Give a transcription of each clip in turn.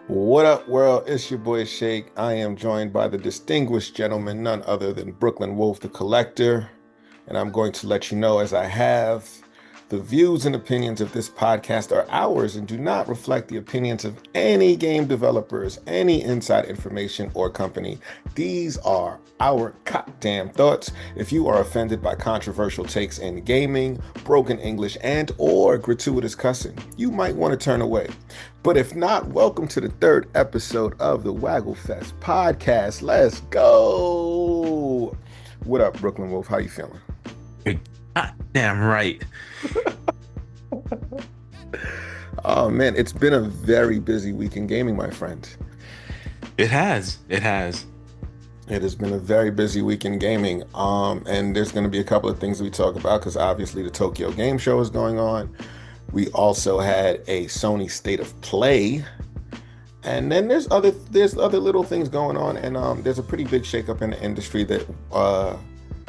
What up, world? It's your boy Shake. I am joined by the distinguished gentleman, none other than Brooklyn Wolf, the collector. And I'm going to let you know, as I have, the views and opinions of this podcast are ours and do not reflect the opinions of any game developers, any inside information, or company. These are our goddamn thoughts. If you are offended by controversial takes in gaming, broken English, and or gratuitous cussing, you might want to turn away. But if not, welcome to the third episode of the WaggleFest podcast. Let's go. What up, Brooklyn Wolf? How you feeling? You're damn right. Oh man, it's been a very busy week in gaming, my friend. It has. It has. It has been a very busy week in gaming. And there's going to be a couple of things we talk about because obviously the Tokyo Game Show is going on. We also had a Sony State of Play, and then there's other little things going on, and there's a pretty big shakeup in the industry that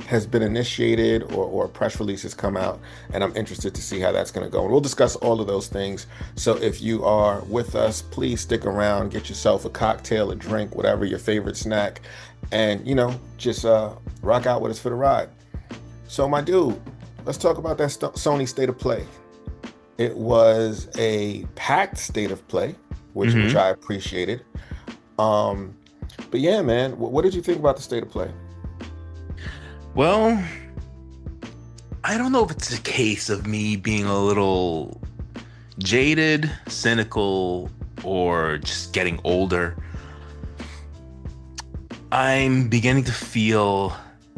has been initiated or press releases come out, and I'm interested to see how that's going to go. And we'll discuss all of those things. So if you are with us, please stick around, get yourself a cocktail, a drink, whatever your favorite snack, and just rock out with us for the ride. So my dude, let's talk about that Sony State of Play. It was a packed state of play, which I appreciated. But yeah, man, what did you think about the state of play? Well, I don't know if it's a case of me being a little jaded, cynical, or just getting older. I'm beginning to feel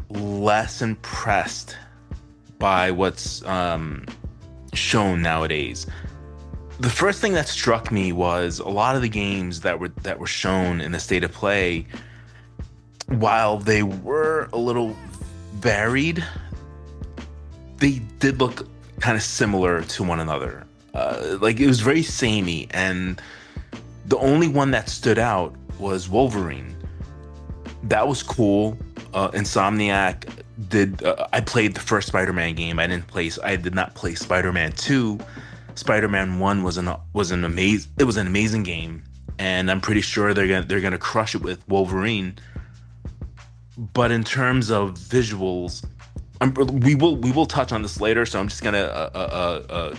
less impressed by what's shown nowadays. The first thing that struck me was a lot of the games that were shown in the state of play, while they were a little varied, they did look kind of similar to one another. Like it was very samey, and the only one that stood out was Wolverine. That was cool. Insomniac did. I played the first Spider-Man game. I did not play Spider-Man 2. Spider-Man 1 was an amazing game, and I'm pretty sure they're gonna crush it with Wolverine. But in terms of visuals, we will touch on this later. So I'm just gonna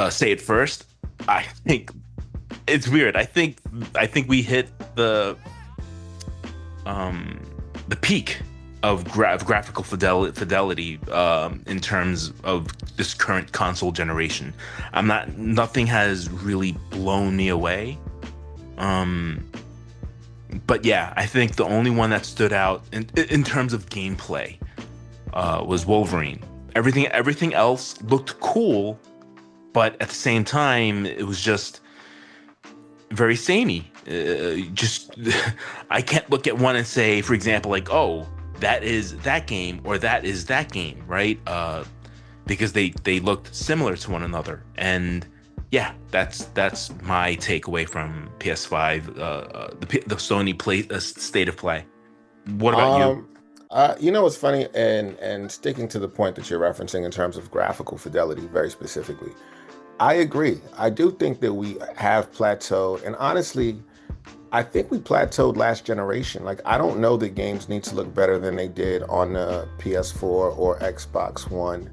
say it first. I think it's weird. I think we hit the peak of graphical fidelity in terms of this current console generation. Nothing has really blown me away. But yeah, I think the only one that stood out in terms of gameplay was Wolverine. Everything else looked cool, but at the same time, it was just very samey. Just I can't look at one and say, for example, like, oh, that is that game or that is that game, right? Because they looked similar to one another. And yeah, that's my takeaway from PS5, the Sony State of Play. What about you? What's funny, and sticking to the point that you're referencing in terms of graphical fidelity, very specifically, I agree. I do think that we have plateaued, and honestly, I think we plateaued last generation. Like, I don't know that games need to look better than they did on the PS4 or Xbox One.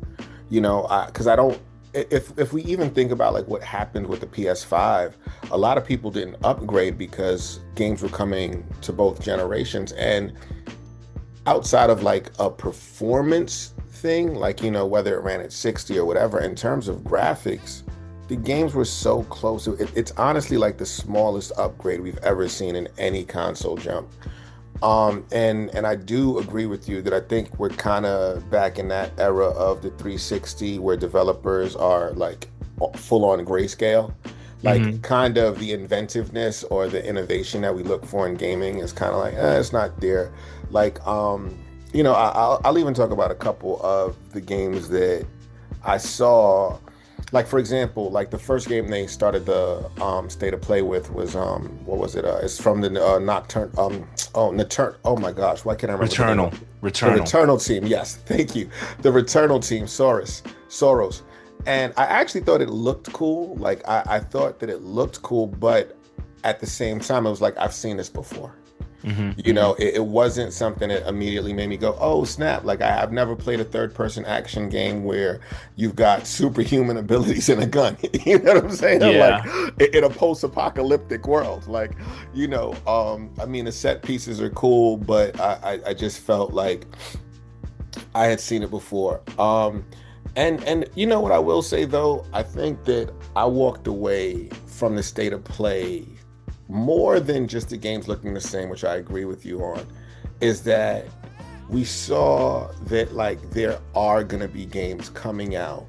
Because I don't. If we even think about like what happened with the PS5, a lot of people didn't upgrade because games were coming to both generations. And outside of like a performance thing, like whether it ran at 60 or whatever, in terms of graphics, the games were so close. It's honestly like the smallest upgrade we've ever seen in any console jump. And I do agree with you that I think we're kind of back in that era of the 360 where developers are like full on grayscale. Like kind of the inventiveness or the innovation that we look for in gaming is kind of like, it's not there. Like, I'll even talk about a couple of the games that I saw. Like, for example, like the first game they started the state of play with was what was it? It's from the Nocturne. Oh my gosh, why can't I remember? The Returnal team. Yes, thank you. The Returnal team, Soros, and I actually thought it looked cool. Like I thought that it looked cool, but at the same time, it was like, I've seen this before. You hmm know, it wasn't something that immediately made me go, oh, snap. Like, I've never played a third person action game where you've got superhuman abilities in a gun. You know what I'm saying? Like, Yeah. in a post-apocalyptic world. Like, I mean, the set pieces are cool, but I just felt like I had seen it before. And you know what I will say though, I think that I walked away from the state of play more than just the games looking the same, which I agree with you on, is that we saw that like there are gonna be games coming out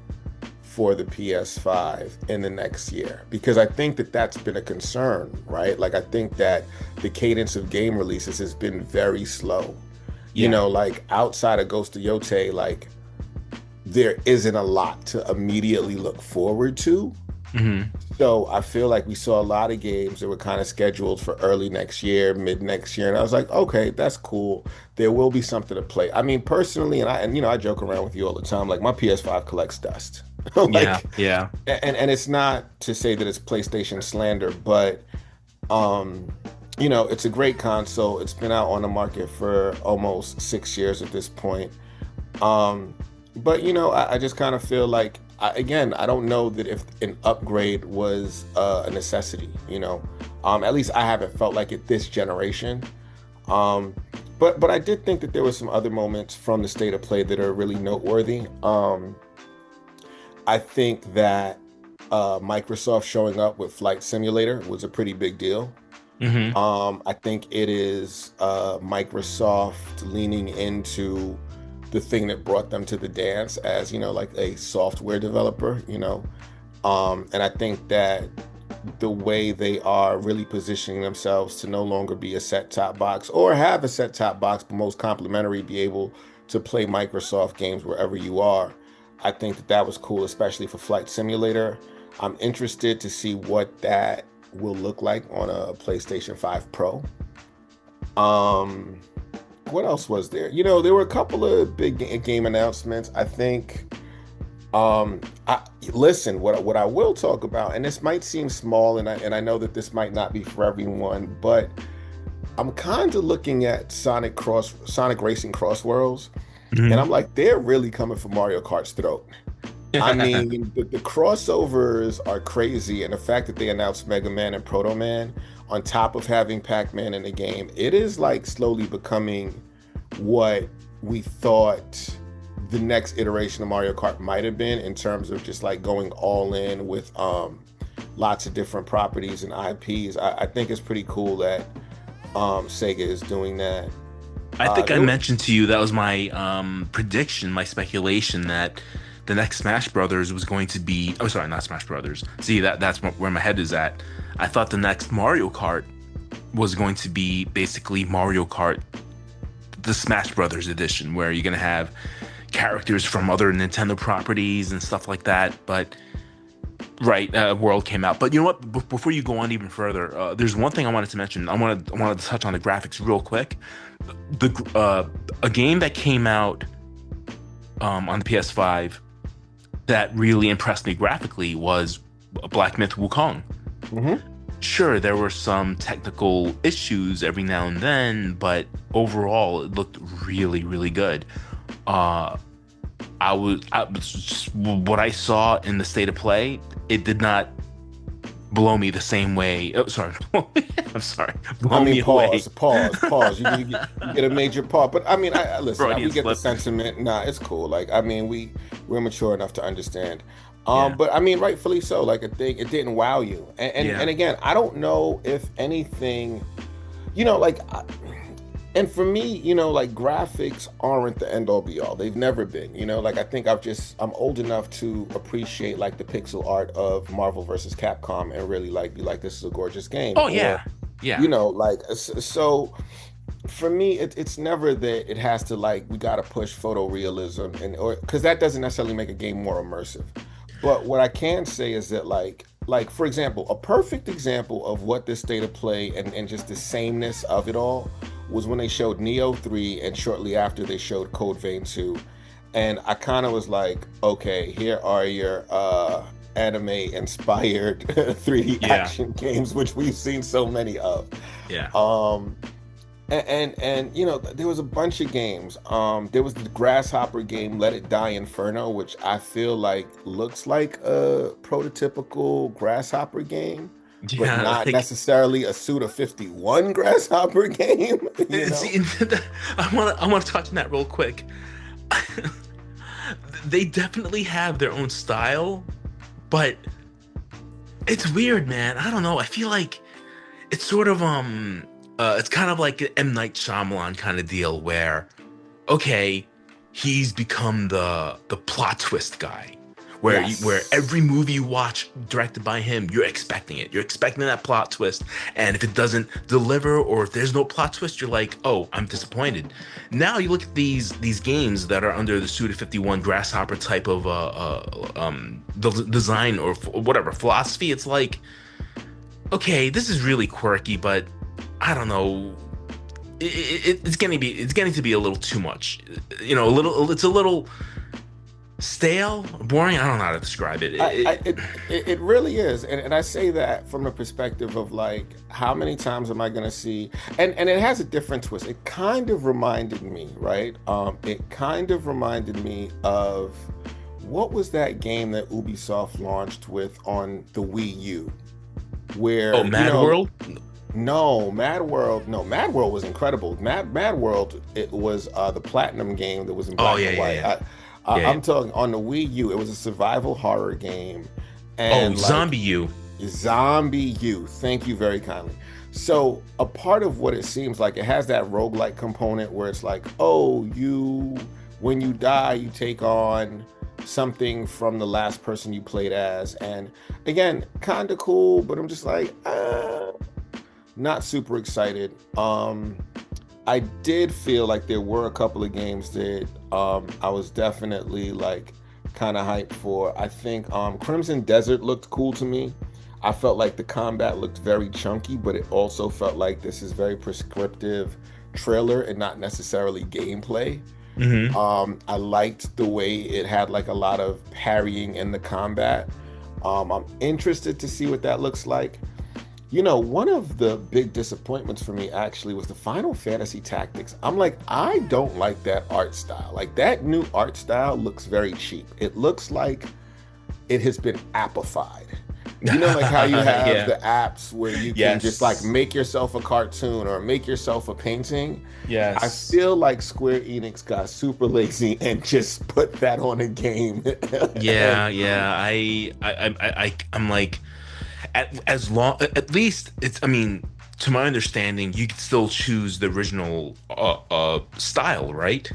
for the PS5 in the next year because I think that that's been a concern, right? Like I think that the cadence of game releases has been very slow. You Yeah. know, like outside of Ghost of Yote, like there isn't a lot to immediately look forward to. hmm So I feel like we saw a lot of games that were kind of scheduled for early next year, mid next year, and I was like, okay, that's cool. There will be something to play. I mean, personally, and I joke around with you all the time. Like my PS5 collects dust. Yeah. Like, Yeah. and it's not to say that it's PlayStation slander, but um, it's a great console. It's been out on the market for almost 6 years at this point. Um, but I just kind of feel like again, I don't know that if an upgrade was a necessity. At least I haven't felt like it this generation. Um, but I did think that there were some other moments from the state of play that are really noteworthy. I think that Microsoft showing up with Flight Simulator was a pretty big deal. hmm I think it is Microsoft leaning into the thing that brought them to the dance as, like a software developer, and I think that the way they are really positioning themselves to no longer be a set-top box or have a set-top box, but most complimentary, be able to play Microsoft games wherever you are. I think that that was cool, especially for Flight Simulator. I'm interested to see what that will look like on a PlayStation 5 Pro. Um, what else was there? There were a couple of big game announcements. I think I listen, what I will talk about, and this might seem small, and I know that this might not be for everyone, but I'm kind of looking at Sonic Racing Cross Worlds, and I'm hmm like, they're really coming for Mario Kart's throat. I mean, the crossovers are crazy, and the fact that they announced Mega Man and Proto Man on top of having Pac-Man in the game, it is like slowly becoming what we thought the next iteration of Mario Kart might have been in terms of just like going all in with lots of different properties and IPs. I think it's pretty cool that Sega is doing that. I think I There, mentioned to you that was my prediction, my speculation that the next Smash Brothers was going to be. Oh, sorry, not Smash Brothers. See, that's where my head is at. I thought the next Mario Kart was going to be basically Mario Kart, the Smash Brothers edition, where you're gonna have characters from other Nintendo properties and stuff like that. But right, World came out. But you know what? Before you go on even further, there's one thing I wanted to mention. I wanted to touch on the graphics real quick. The A game that came out on the PS5 that really impressed me graphically was Black Myth Wukong. Mhm. Sure, there were some technical issues every now and then, but overall, it looked really, really good. Uh, I was just, what I saw in the state of play, it did not blow me the same way. Oh, sorry, I'm sorry, I blow mean, me away. pause. You get a major pause, but I mean, I listen. We Freudian get the slip. sentiment. Nah, it's cool. Like, I mean, we're mature enough to understand. Yeah, But I mean, rightfully so. Like, I think it didn't wow you. And yeah. again, I don't know if anything, like, and for me, like graphics aren't the end all be all. They've never been. Like I think I'm old enough to appreciate like the pixel art of Marvel versus Capcom and really like be like, this is a gorgeous game, Oh or yeah, yeah. like so for me it's never that it has to like we got to push photorealism and or because that doesn't necessarily make a game more immersive, but what I can say is that like for example, a perfect example of what this state of play and just the sameness of it all was when they showed Neo 3 and shortly after they showed Code Vein 2, and I kind of was like, okay, here are your anime inspired 3D Yeah, action games, which we've seen so many of. yeah. Um, and you know, there was a bunch of games. There was the Grasshopper game, Let It Die Inferno, which I feel like looks like a prototypical Grasshopper game, but Yeah, not like necessarily a Suda 51 Grasshopper game, you know? see, I want to touch on that real quick. They definitely have their own style, but it's weird, man. I don't know. I feel like it's sort of it's kind of like an M. Night Shyamalan kind of deal where, okay, he's become the plot twist guy. Where Yes. every movie you watch directed by him, you're expecting it. You're expecting that plot twist. And if it doesn't deliver or if there's no plot twist, you're like, oh, I'm disappointed. Now you look at these games that are under the Suda 51 Grasshopper type of design or whatever philosophy. It's like, okay, this is really quirky, but I don't know. It's getting to be a little too much. You know, a little. It's a little stale, boring. I don't know how to describe it. It really is, and I say that from the perspective of like, how many times am I going to see? And it has a different twist. It kind of reminded me, right? It kind of reminded me of what was that game that Ubisoft launched with on the Wii U, Oh, where you Mad know, World. no, Mad World, no, Mad World was incredible. Mad World, it was the platinum game that was in Oh black yeah, and yeah, white. yeah, yeah, yeah. I'm talking on the Wii U. It was a survival horror game, Oh, and like Zombie U. Zombie U. Thank you very kindly. So a part of what it seems like, it has that roguelike component where it's like, oh, you when you die, you take on something from the last person you played as. And again, kind of cool, but I'm just like, not super excited. I did feel like there were a couple of games that I was definitely like kind of hyped for. I think Crimson Desert looked cool to me. I felt like the combat looked very chunky, but it also felt like this is very prescriptive trailer and not necessarily gameplay. Hmm. I liked the way it had like a lot of parrying in the combat. I'm interested to see what that looks like. You know, one of the big disappointments for me actually was the Final Fantasy Tactics. I'm like, I don't like that art style. Like, that new art style looks very cheap. It looks like it has been appified. You know, like how you have Yeah. the apps where you can just like Yes. make yourself a cartoon or make yourself a painting. I Yes. feel like Square Enix got super lazy and just put that on a game. And Yeah. Yeah. I'm like, as long, at least it's. I mean, to my understanding, you can still choose the original style, right?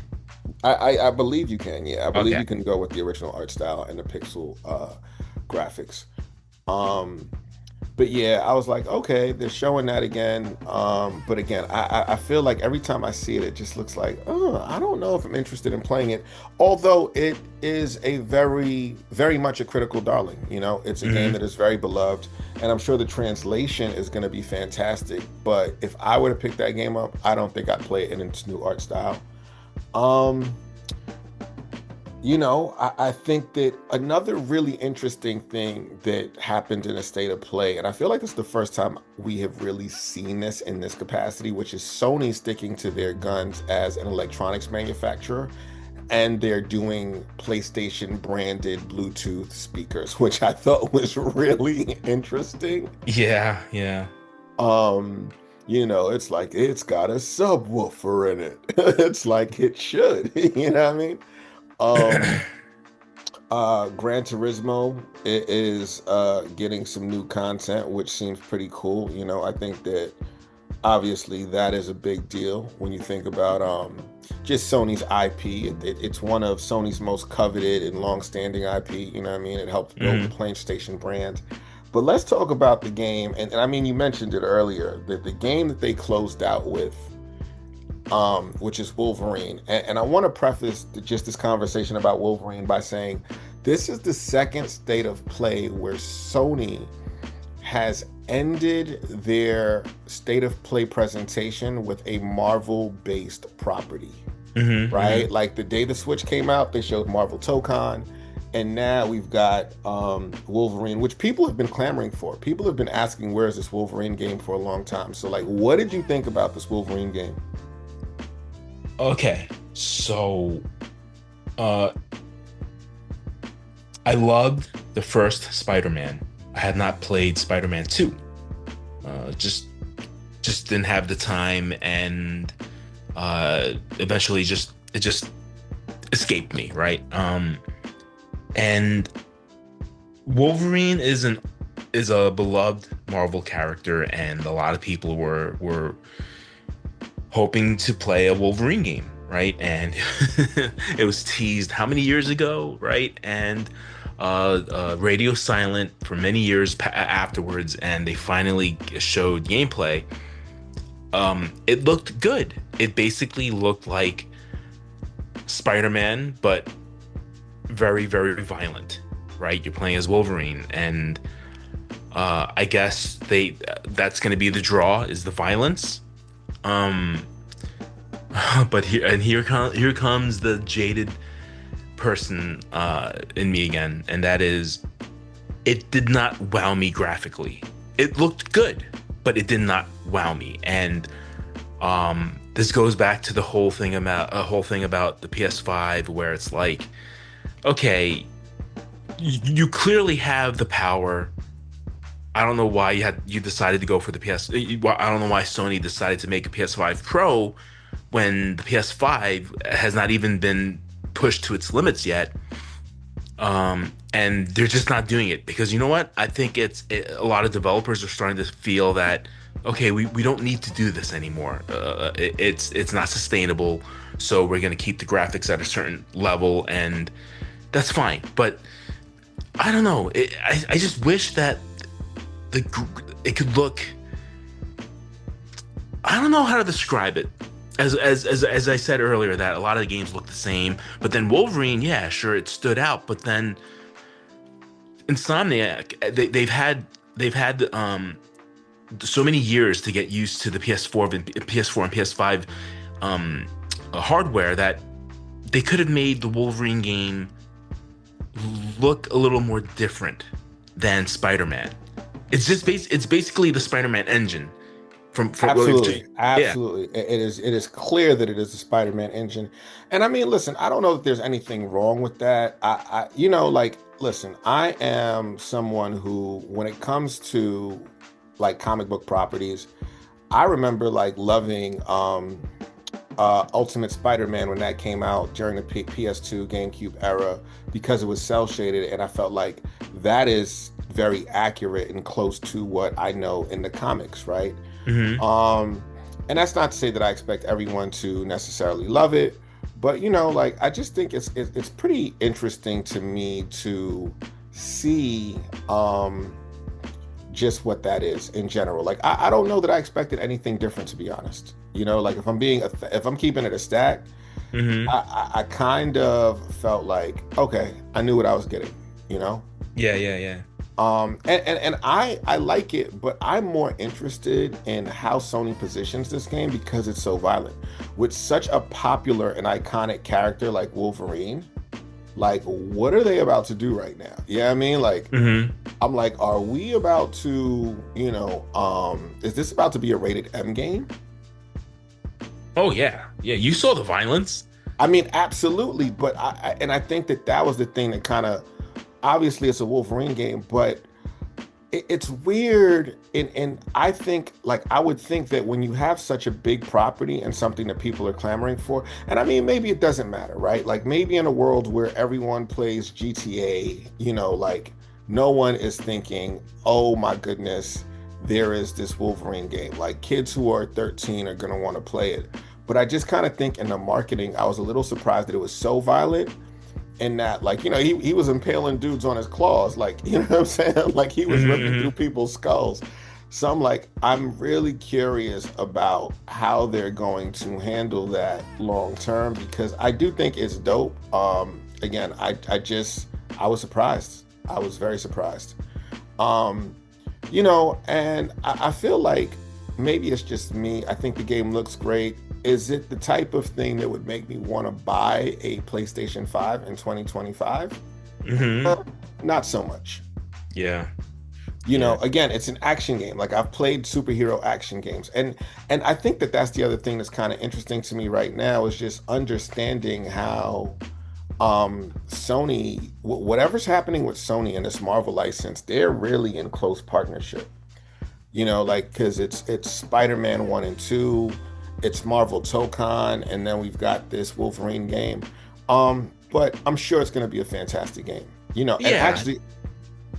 I believe you can. Yeah, I believe Okay. you can go with the original art style and the pixel graphics. Um, but yeah, I was like, okay, they're showing that again. But again, I feel like every time I see it, it just looks like, oh, I don't know if I'm interested in playing it. Although it is a very much a critical darling. You know, it's a game Hmm. that is very beloved, and I'm sure the translation is going to be fantastic. But if I were to pick that game up, I don't think I'd play it in its new art style. Um, you know, I think that another really interesting thing that happened in a state of play, and I feel like it's the first time we have really seen this in this capacity, which is Sony sticking to their guns as an electronics manufacturer, and they're doing PlayStation branded Bluetooth speakers, which I thought was really interesting. Yeah. Yeah. Um, you know, it's like it's got a subwoofer in it. It's like it should, you know what I mean? Um, Gran Turismo is getting some new content, which seems pretty cool. You know, I think that obviously that is a big deal when you think about just Sony's IP. It's one of Sony's most coveted and long-standing IP. You know what I mean? It helped build the Hmm. PlayStation brand. But let's talk about the game, and I mean, you mentioned it earlier, that the game that they closed out with, which is Wolverine. And I want to preface just this conversation about Wolverine by saying this is the second state of play where Sony has ended their state of play presentation with a Marvel based property, Hmm. right? Hmm. Like the day the Switch came out, they showed Marvel Tokon. And now we've got Wolverine, which people have been clamoring for. People have been asking, where's this Wolverine game for a long time. So, like, what did you think about this Wolverine game? Okay, so uh, I loved the first Spider-Man. I had not played Spider-Man 2. Just didn't have the time, and eventually just it just escaped me, right? And Wolverine is a beloved Marvel character, and a lot of people were hoping to play a Wolverine game, right? And it was teased how many years ago, right? And radio silent for many years afterwards, and they finally showed gameplay. It looked good. It basically looked like Spider-Man, but very, very violent, right? You're playing as Wolverine, and I guess that's going to be the draw is the violence. Um, but here comes the jaded person in me again, and that is it did not wow me graphically. It looked good, but it did not wow me. And this goes back to the whole thing about the PS5, where it's like, okay, you clearly have the power. I don't know why you decided to go for the PS. I don't know why Sony decided to make a PS5 Pro when the PS5 has not even been pushed to its limits yet. And they're just not doing it because you know what? I think a lot of developers are starting to feel that okay, we don't need to do this anymore. It's not sustainable, so we're gonna keep the graphics at a certain level, and that's fine. But I don't know. I just wish that it could look. I don't know how to describe it. As I said earlier, that a lot of the games look the same, but then Wolverine, yeah, sure, it stood out. But then Insomniac, they've had so many years to get used to the PS4 and PS5 hardware that they could have made the Wolverine game look a little more different than Spider-Man. It's basically the Spider-Man engine from Absolutely, yeah. absolutely. It is clear that it is the Spider-Man engine. And I mean, listen, I don't know that there's anything wrong with that. Like, listen, I am someone who, when it comes to like comic book properties, I remember like loving Ultimate Spider-Man when that came out during the PS2 GameCube era because it was cel shaded, and I felt like that is very accurate and close to what I know in the comics, right? Hmm. Um, and that's not to say that I expect everyone to necessarily love it, but like I just think it's pretty interesting to me to see just what that is in general. Like I don't know that I expected anything different, to be honest. Like if I'm keeping it a stack, Hmm. I kind of felt like, okay, I knew what I was getting, you know? Yeah, yeah, yeah. And I like it, but I'm more interested in how Sony positions this game because it's so violent. With such a popular and iconic character like Wolverine, like what are they about to do right now? Yeah, I mean, like Hmm. I'm like, are we about to, is this about to be a rated M game? Oh yeah, yeah. You saw the violence. I mean, absolutely, but I think that was the thing that kind of obviously it's a Wolverine game, but it's weird. And I think, like, I would think that when you have such a big property and something that people are clamoring for, and I mean, maybe it doesn't matter, right? Like, maybe in a world where everyone plays GTA, like, no one is thinking, oh my goodness, there is this Wolverine game. Like, kids who are 13 are going to want to play it. But I just kind of think in the marketing, I was a little surprised that it was so violent and that, like, he was impaling dudes on his claws, like, you know what I'm saying? Like he was ripping through Hmm. people's skulls. So I'm really curious about how they're going to handle that long term because I do think it's dope. Again, I was surprised. I was very surprised. Um, and I feel like maybe it's just me. I think the game looks great. Is it the type of thing that would make me want to buy a PlayStation 5 in 2025? Hmm. Uh, Not so much. Yeah. You Yeah. know, again, it's an action game. Like I've played superhero action games, and I think that that's the other thing that's kind of interesting to me right now is just understanding how Sony, whatever's happening with Sony and this Marvel license, they're really in close partnership. You know, like because it's Spider-Man 1 and 2, it's Marvel Tokon, and then we've got this Wolverine game. But I'm sure it's going to be a fantastic game. You know, and Yeah. actually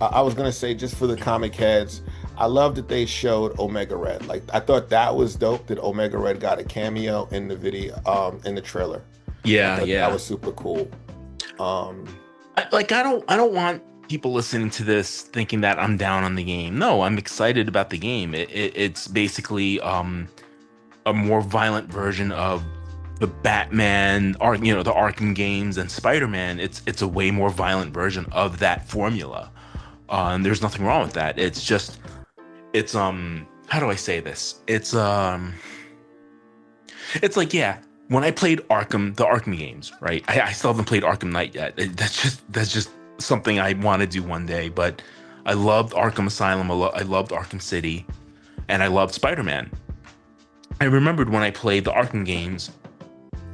I was gonna say just for the comic heads, I love that they showed Omega Red. Like I thought that was dope that Omega Red got a cameo in the video, in the trailer. I Yeah. thought that Yeah. was super cool. Um, I don't want people listening to this thinking that I'm down on the game. No, I'm excited about the game. It's basically a more violent version of the Batman, or the Arkham games and Spider-Man. It's a way more violent version of that formula. And there's nothing wrong with that. It's just it's how do I say this? It's like, yeah, when I played the Arkham games, right? I still haven't played Arkham Knight yet. That's just something I want to do one day. But I loved Arkham Asylum. I loved Arkham City, and I loved Spider-Man. I remembered when I played the Arkham games,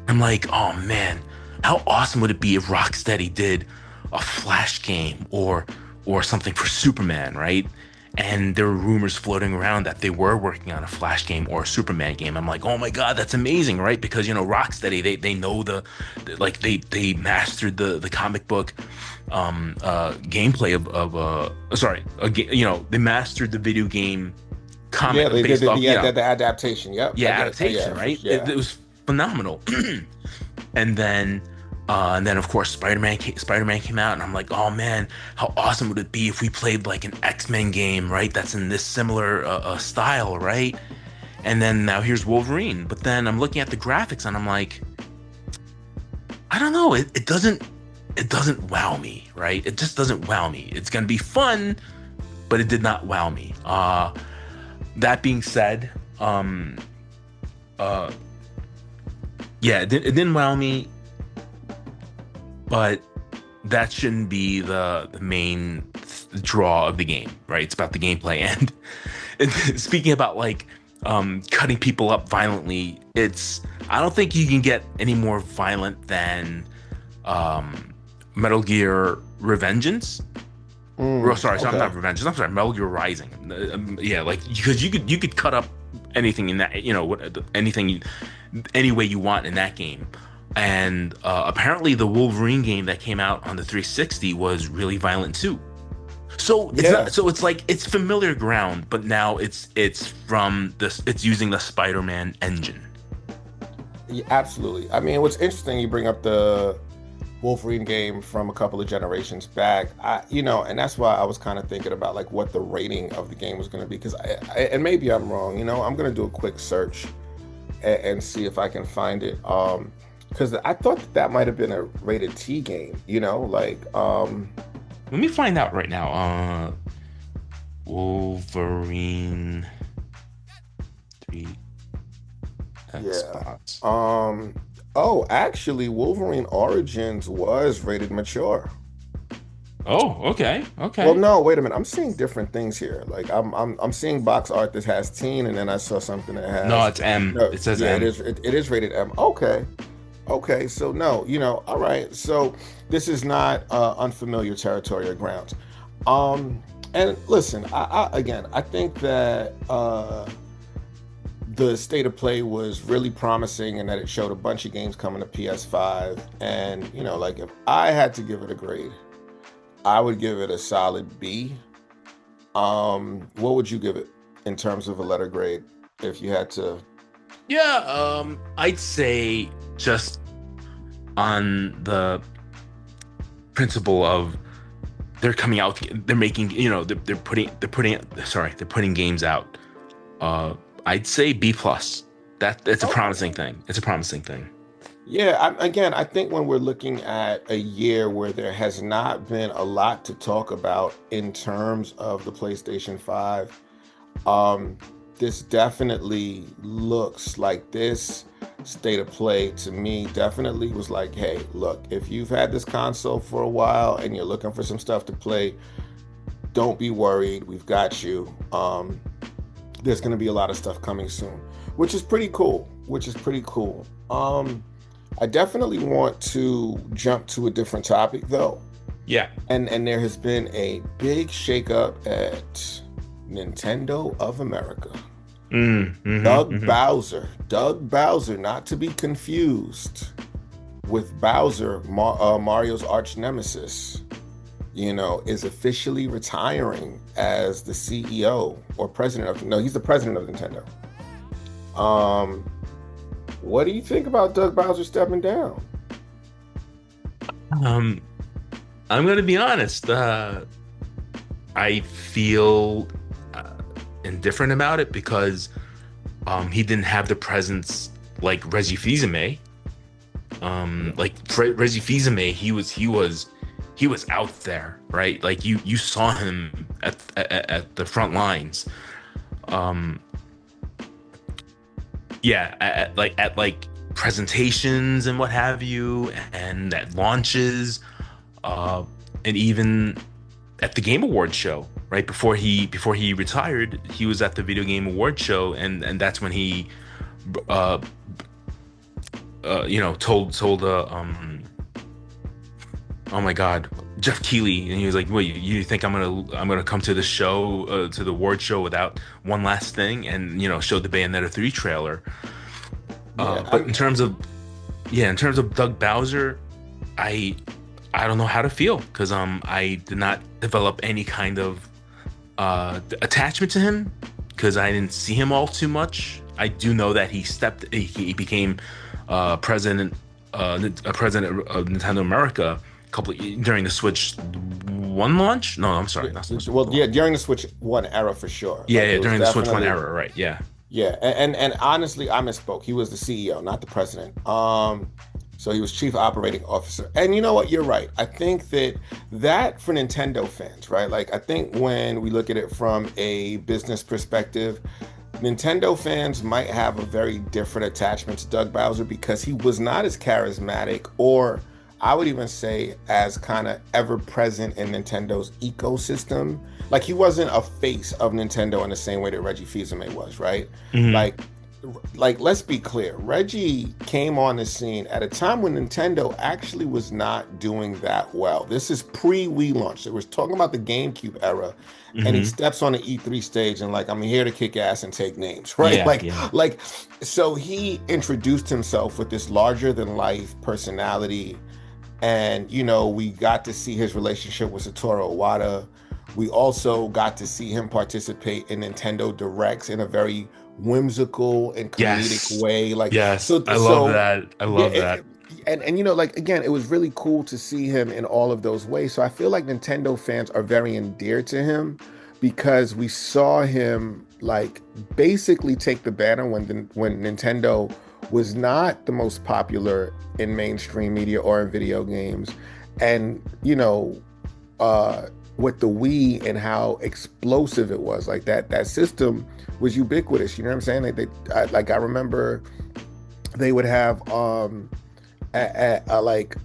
I'm like, oh man, how awesome would it be if Rocksteady did a Flash game or something for Superman, right? And there were rumors floating around that they were working on a Flash game or a Superman game. I'm like, oh my God, that's amazing, right? Because Rocksteady, they know like they mastered the comic book gameplay of sorry, they mastered the video game yeah, comic they did based off, the adaptation. Yep, yeah, I get. adaptation, Yeah, for, right? It, yeah. it was phenomenal. And then of course Spider-Man came out, and I'm like, oh man, how awesome would it be if we played like an X-Men game, right? That's in this similar style, right? And then now here's Wolverine. But then I'm looking at the graphics and I'm like, I don't know, it doesn't wow me, right? It just doesn't wow me. It's gonna be fun, but it did not wow me. That being said, uh yeah, it didn't wow me, but that shouldn't be the main draw of the game, right? It's about the gameplay. And speaking about like cutting people up violently, I don't think you can get any more violent than um Metal Gear Revengeance. Sorry, I'm Okay. not Revengeance. I'm sorry, Metal Gear Rising. Yeah, like because you could cut up anything in that, anything, any way you want in that game. And apparently, the Wolverine game that came out on the 360 was really violent too. So it's Yeah. not. So it's like it's familiar ground, but now it's from this. It's using the Spider-Man engine. Yeah, absolutely. I mean, what's interesting, you bring up the Wolverine game from a couple of generations back. And that's why I was kind of thinking about like what the rating of the game was going to be because and maybe I'm wrong. I'm going to do a quick search and see if I can find it. Because I thought that might have been a rated T game. Let me find out right now. Wolverine 3 Yeah. Xbox. Oh, actually, Wolverine Origins was rated mature. Oh, okay, Well, okay. no, wait a minute. I'm seeing different things here. Like I'm seeing box art that has teen, and then I saw something that No, has it's M. no. It says Yeah, it M. is. It is rated M. Okay, okay. So no, all right. So this is not unfamiliar territory or grounds. And listen, again, I think that the state of play was really promising, and that it showed a bunch of games coming to PS5. And like if I had to give it a grade, I would give it a solid B. What would you give it in terms of a letter grade if you had to? Yeah, I'd say just on the principle of they're coming out, they're making, they're putting games out. Uh, I'd say B plus. That's a Okay. promising thing. It's a promising thing. Yeah, again, I think when we're looking at a year where there has not been a lot to talk about in terms of the PlayStation 5, um, this definitely looks like this State of Play to me definitely was like, hey, look, if you've had this console for a while and you're looking for some stuff to play, don't be worried. We've got you. There's going to be a lot of stuff coming soon, which is pretty cool. Which is pretty cool. I definitely want to jump to a different topic though. Yeah. And there has been a big shakeup at Nintendo of America. Doug Bowser, not to be confused with Bowser, Mario's arch nemesis, is officially retiring as the CEO or president of, no, he's the president of Nintendo. What do you think about Doug Bowser stepping down? I'm gonna be honest. I feel indifferent about it because he didn't have the presence like Reggie Fils-Aimé. Reggie Fils-Aimé, he was out there, right? Like you saw him at the front lines. Yeah, at like presentations and what have you, and at launches, and even at the Game Awards show, right before he retired, he was at the Video Game Awards show, and that's when he, told oh my God, Jeff Keighley, and he was like, "Wait, you think I'm gonna come to the show, to the award show without one last thing?" And showed the Bayonetta 3 trailer. But in terms of Doug Bowser, I don't know how to feel because I did not develop any kind of attachment to him because I didn't see him all too much. I do know that he became president of Nintendo America during the Switch 1 launch. No, I'm sorry, not Switch. Well, yeah, during the Switch 1 era for sure. Yeah, like, during the Switch 1 era, right? Yeah. Yeah, and honestly, I misspoke. He was the CEO, not the president. So he was chief operating officer. And you know what? You're right. I think that for Nintendo fans, right? Like, I think when we look at it from a business perspective, Nintendo fans might have a very different attachment to Doug Bowser because he was not as charismatic, or I would even say as kind of ever present in Nintendo's ecosystem. Like, he wasn't a face of Nintendo in the same way that Reggie Fils-Aimé was, right? Mm-hmm. Like, let's be clear. Reggie came on the scene at a time when Nintendo actually was not doing that well. This is pre-Wii launch. It was talking about the GameCube era, mm-hmm. and he steps on the E3 stage and like, I'm here to kick ass and take names, right? Yeah, so he introduced himself with this larger than life personality, and we got to see his relationship with Satoru Iwata. We also got to see him participate in Nintendo Directs in a very whimsical and comedic way. I love that. I love that. And again, it was really cool to see him in all of those ways. So I feel like Nintendo fans are very endeared to him because we saw him like basically take the banner when Nintendo was not the most popular in mainstream media or in video games. And with the Wii and how explosive it was, like that system was ubiquitous. You know what I'm saying? I remember they would have like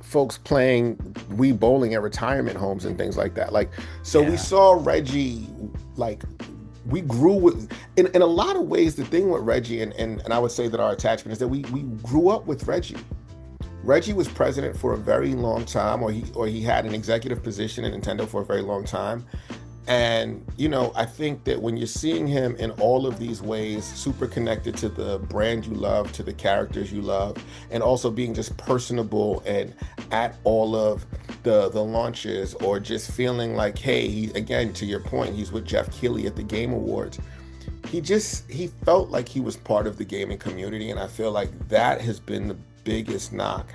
folks playing Wii bowling at retirement homes and things like that. We saw Reggie, like, we grew with in a lot of ways. The thing with Reggie, and I would say that our attachment is that we grew up with Reggie. Reggie was president for a very long time, or he had an executive position in Nintendo for a very long time. And, I think that when you're seeing him in all of these ways, super connected to the brand you love, to the characters you love, and also being just personable and at all of the launches, or just feeling like, hey, again, to your point, he's with Jeff Keighley at the Game Awards. He felt like he was part of the gaming community. And I feel like that has been the biggest knock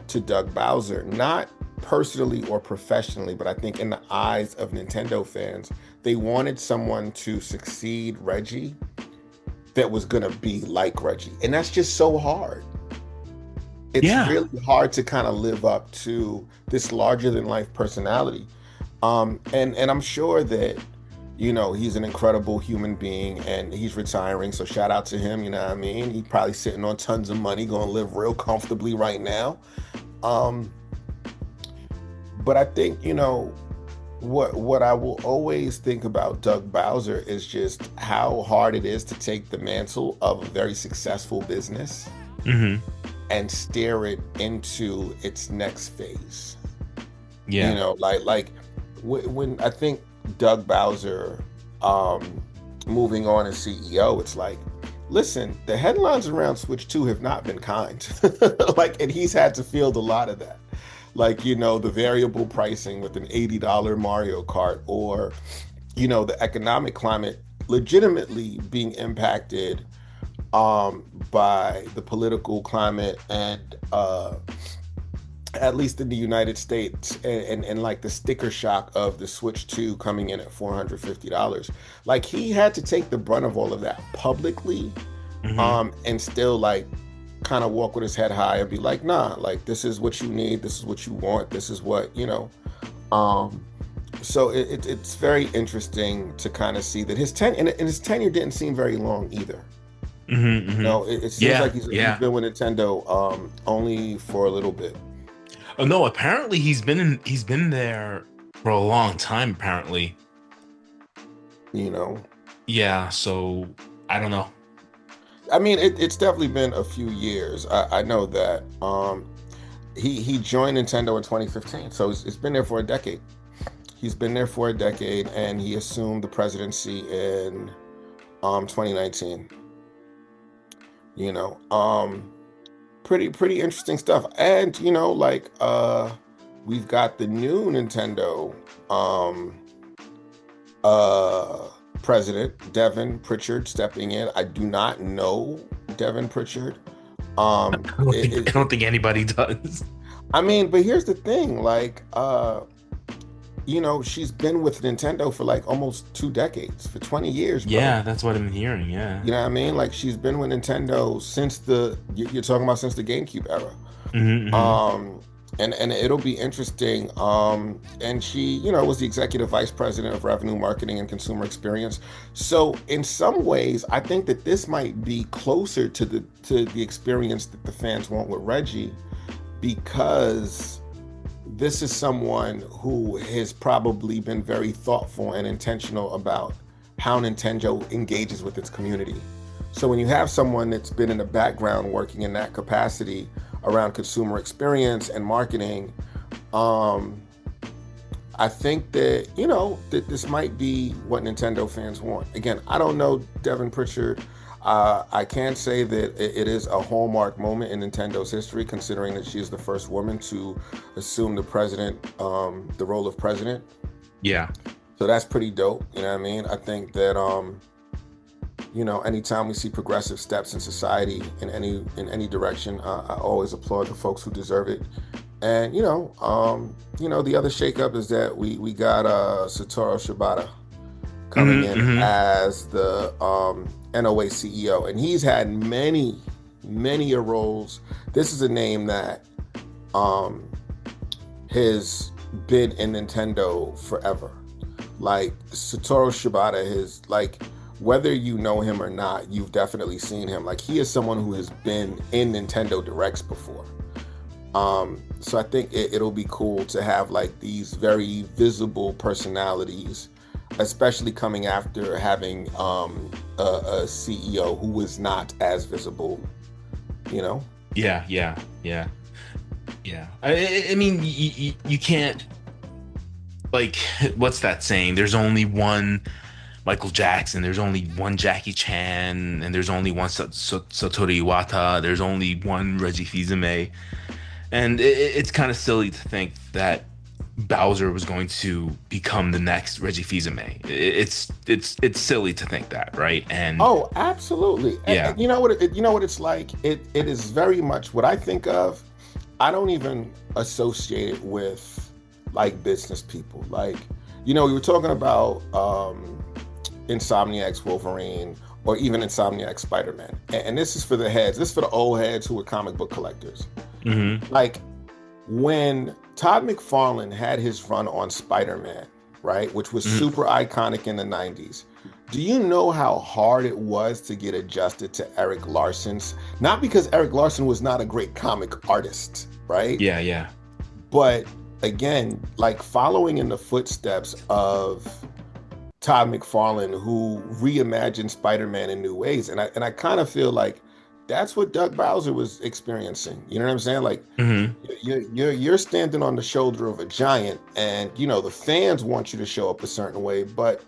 to Doug Bowser, not personally or professionally, but I think in the eyes of Nintendo fans, they wanted someone to succeed Reggie that was going to be like Reggie. And that's just so hard. It's really hard to kind of live up to this larger than life personality. And I'm sure that, He's an incredible human being and he's retiring. So shout out to him, you know what I mean? He's probably sitting on tons of money, going to live real comfortably right now. Um, but I think, what I will always think about Doug Bowser is just how hard it is to take the mantle of a very successful business Hmm. and steer it into its next phase. Yeah. When I think Doug Bowser moving on as CEO, it's like, listen, the headlines around Switch 2 have not been kind. And he's had to field a lot of that. The variable pricing with an $80 Mario Kart, or, the economic climate legitimately being impacted by the political climate and at least in the United States, and like the sticker shock of the Switch 2 coming in at $450. Like he had to take the brunt of all of that publicly, Hmm. and still like kind of walk with his head high and be like, nah, like this is what you need, this is what you want, this is what, Um, so it's very interesting to kind of see that his tenure didn't seem very long either. Hmm. Hmm. It seems like Yeah. he's Yeah. been with Nintendo only for a little bit. Oh no, apparently he's been there for a long time, apparently. You know, Yeah, so I don't know. I mean, it's definitely been a few years. I know that. He joined Nintendo in 2015, so it's been there for a decade. He's been there for a decade, and he assumed the presidency in 2019. You know, pretty interesting stuff. And we've got the new Nintendo um uh president, Devin Pritchard, stepping in. I do not know Devin Pritchard. I don't think anybody does. I mean, but here's the thing, she's been with Nintendo for like almost 2 decades, for 20 years, bro. Yeah, that's what I'm hearing. Yeah. You know what I mean? Like she's been with Nintendo since you're talking about since the GameCube era. Hmm. Hmm. Um, and it'll be interesting. And she, was the executive vice president of revenue marketing and consumer experience. So in some ways, I think that this might be closer to the experience that the fans want with Reggie, because this is someone who has probably been very thoughtful and intentional about how Nintendo engages with its community. So when you have someone that's been in the background working in that capacity around consumer experience and marketing, I think that that this might be what Nintendo fans want. Again, I don't know Devin Pritchard. I can say that it is a hallmark moment in Nintendo's history, considering that she is the first woman to assume the role of president. Yeah. So that's pretty dope. You know what I mean? I think that anytime we see progressive steps in society in any direction, I always applaud the folks who deserve it. And the other shakeup is that we got Satoru Shibata coming Hmm. in Hmm. as the NOA CEO, and he's had many roles. This is a name that um, has been in Nintendo forever. Like Satoru Shibata is like, whether you know him or not, you've definitely seen him. Like he is someone who has been in Nintendo Directs before. So I think it'll be cool to have like these very visible personalities, especially coming after having a CEO who was not as visible, you know? Yeah. Yeah. Yeah. Yeah. I mean, you can't, like, what's that saying? There's only one Michael Jackson, there's only one Jackie Chan, and there's only one Satoru Iwata, there's only one Reggie Fils-Aimé. And it's kind of silly to think that Bowser was going to become the next Reggie Fils-Aimé. It's silly to think that, right? And Oh, absolutely. yeah. You know what it's like? It is very much what I think of. I don't even associate it with like business people. Like, we were talking about Insomniac's Wolverine, or even Insomniac's Spider-Man. And this is for the heads. This is for the old heads who are comic book collectors. Hmm. Like when Todd McFarlane had his run on Spider-Man, right? Which was Mhm. super iconic in the 90s. Do you know how hard it was to get adjusted to Eric Larson's? Not because Eric Larson was not a great comic artist, right? Yeah, yeah. But again, like following in the footsteps of Todd McFarlane, who reimagined Spider-Man in new ways. And I kind of feel like that's what Doug Bowser was experiencing. You know what I'm saying? Like Hmm. you're standing on the shoulder of a giant, and the fans want you to show up a certain way, but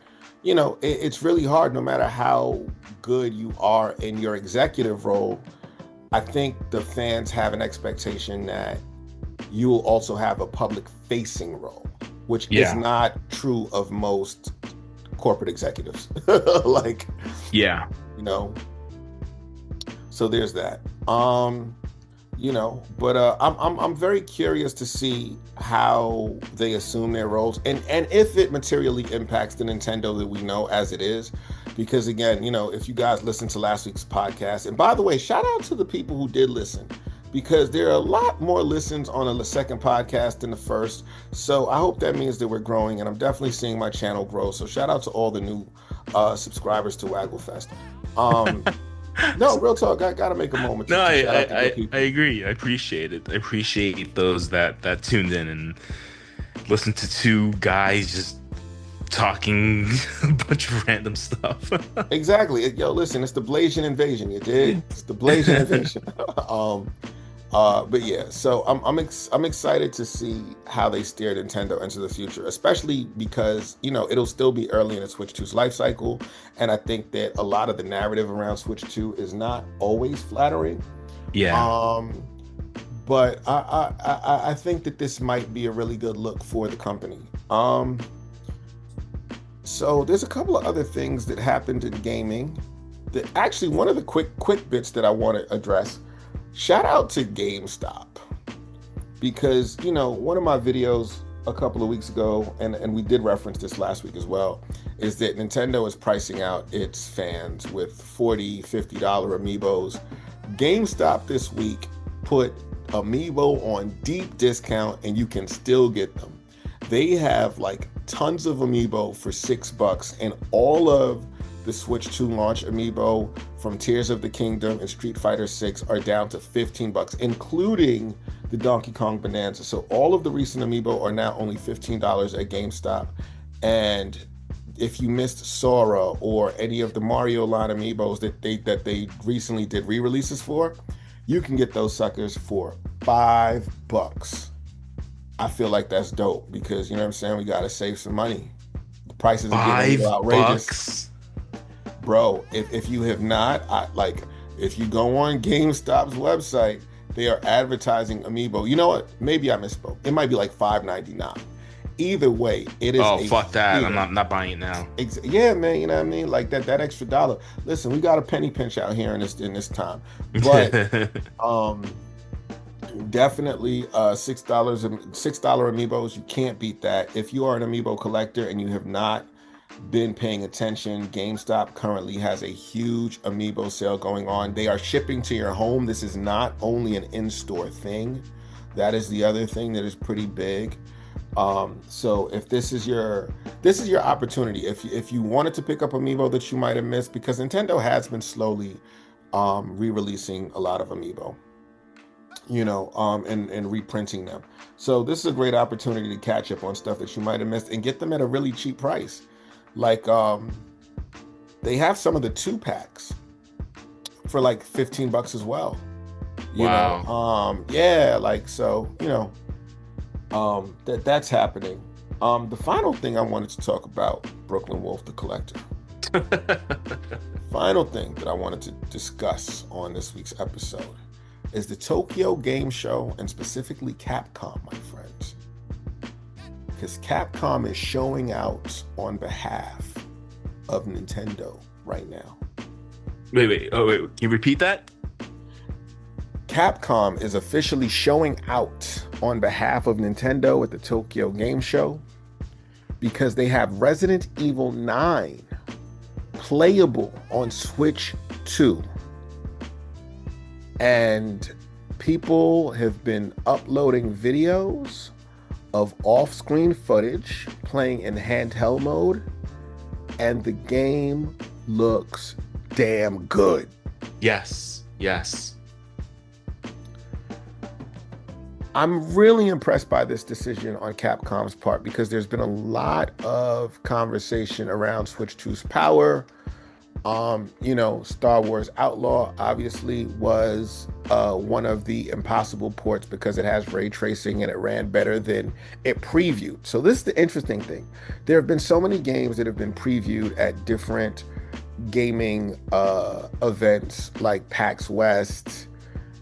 it's really hard no matter how good you are in your executive role. I think the fans have an expectation that you will also have a public facing role, which is Yeah, not true of most corporate executives. Like, yeah. you know, so there's that. But I'm very curious to see how they assume their roles, and if it materially impacts the Nintendo that we know as it is. Because again, if you guys listened to last week's podcast, and by the way, shout out to the people who did listen, because there are a lot more listens on the second podcast than the first. So I hope that means that we're growing, and I'm definitely seeing my channel grow. So shout out to all the new subscribers to WaggleFest. Um, no, real talk. I gotta make a moment No, to I, shout I, out the good I people. agree. I appreciate it. I appreciate those that tuned in and listened to two guys just talking a bunch of random stuff. Exactly. Yo, listen, it's the Blasian invasion. You did. It's the Blasian invasion. um, but yeah. So I'm excited to see how they steer Nintendo into the future, especially because it'll still be early in the Switch 2's life cycle, and I think that a lot of the narrative around Switch 2 is not always flattering. Yeah. Um, but I think that this might be a really good look for the company. So there's a couple of other things that happened in gaming. That actually, one of the quick bits that I want to address. Shout out to GameStop, because one of my videos a couple of weeks ago, and we did reference this last week as well, is that Nintendo is pricing out its fans with $40-$50 amiibos. GameStop this week put amiibo on deep discount, and you can still get them. They have like tons of amiibo for $6, and all of the Switch 2 launch amiibo from Tears of the Kingdom and Street Fighter 6 are down to $15, including the Donkey Kong Bonanza. So all of the recent amiibo are now only $15 at GameStop. And if you missed Sora or any of the Mario line amiibos that they recently did re-releases for, you can get those suckers for $5. I feel like that's dope, because you know what I'm saying, we gotta save some money. The prices are getting a little outrageous. $5. Bro, if you have not, if you go on GameStop's website, they are advertising amiibo. You know what? Maybe I misspoke. It might be like $5.99. Either way, it is Oh, a fuck that. I'm steal. not buying it now. Yeah, man. You know what I mean? Like that extra dollar. Listen, we got a penny pinch out here in this time, but um, definitely $6 amiibos. You can't beat that. If you are an amiibo collector and you have not been paying attention, GameStop currently has a huge amiibo sale going on. They are shipping to your home. This is not only an in-store thing. That is the other thing that is pretty big. So if this is your opportunity, if you wanted to pick up amiibo that you might have missed, because Nintendo has been slowly re-releasing a lot of amiibo, and reprinting them. So this is a great opportunity to catch up on stuff that you might have missed and get them at a really cheap price. Like they have some of the 2-packs for like $15 as well. Wow. Yeah, like, so, that's happening. The final thing I wanted to talk about, Brooklyn Wolf the Collector. Final thing that I wanted to discuss on this week's episode is the Tokyo Game Show, and specifically Capcom, my friends. Because Capcom is showing out on behalf of Nintendo right now. Wait. Oh, wait. Can you repeat that? Capcom is officially showing out on behalf of Nintendo at the Tokyo Game Show, because they have Resident Evil 9 playable on Switch 2. And people have been uploading videos of off-screen footage playing in handheld mode, and the game looks damn good. Yes, yes. I'm really impressed by this decision on Capcom's part because there's been a lot of conversation around Switch 2's power. Star Wars Outlaw obviously was one of the impossible ports because it has ray tracing and it ran better than it previewed. So this is the interesting thing. There have been so many games that have been previewed at different gaming events like PAX West.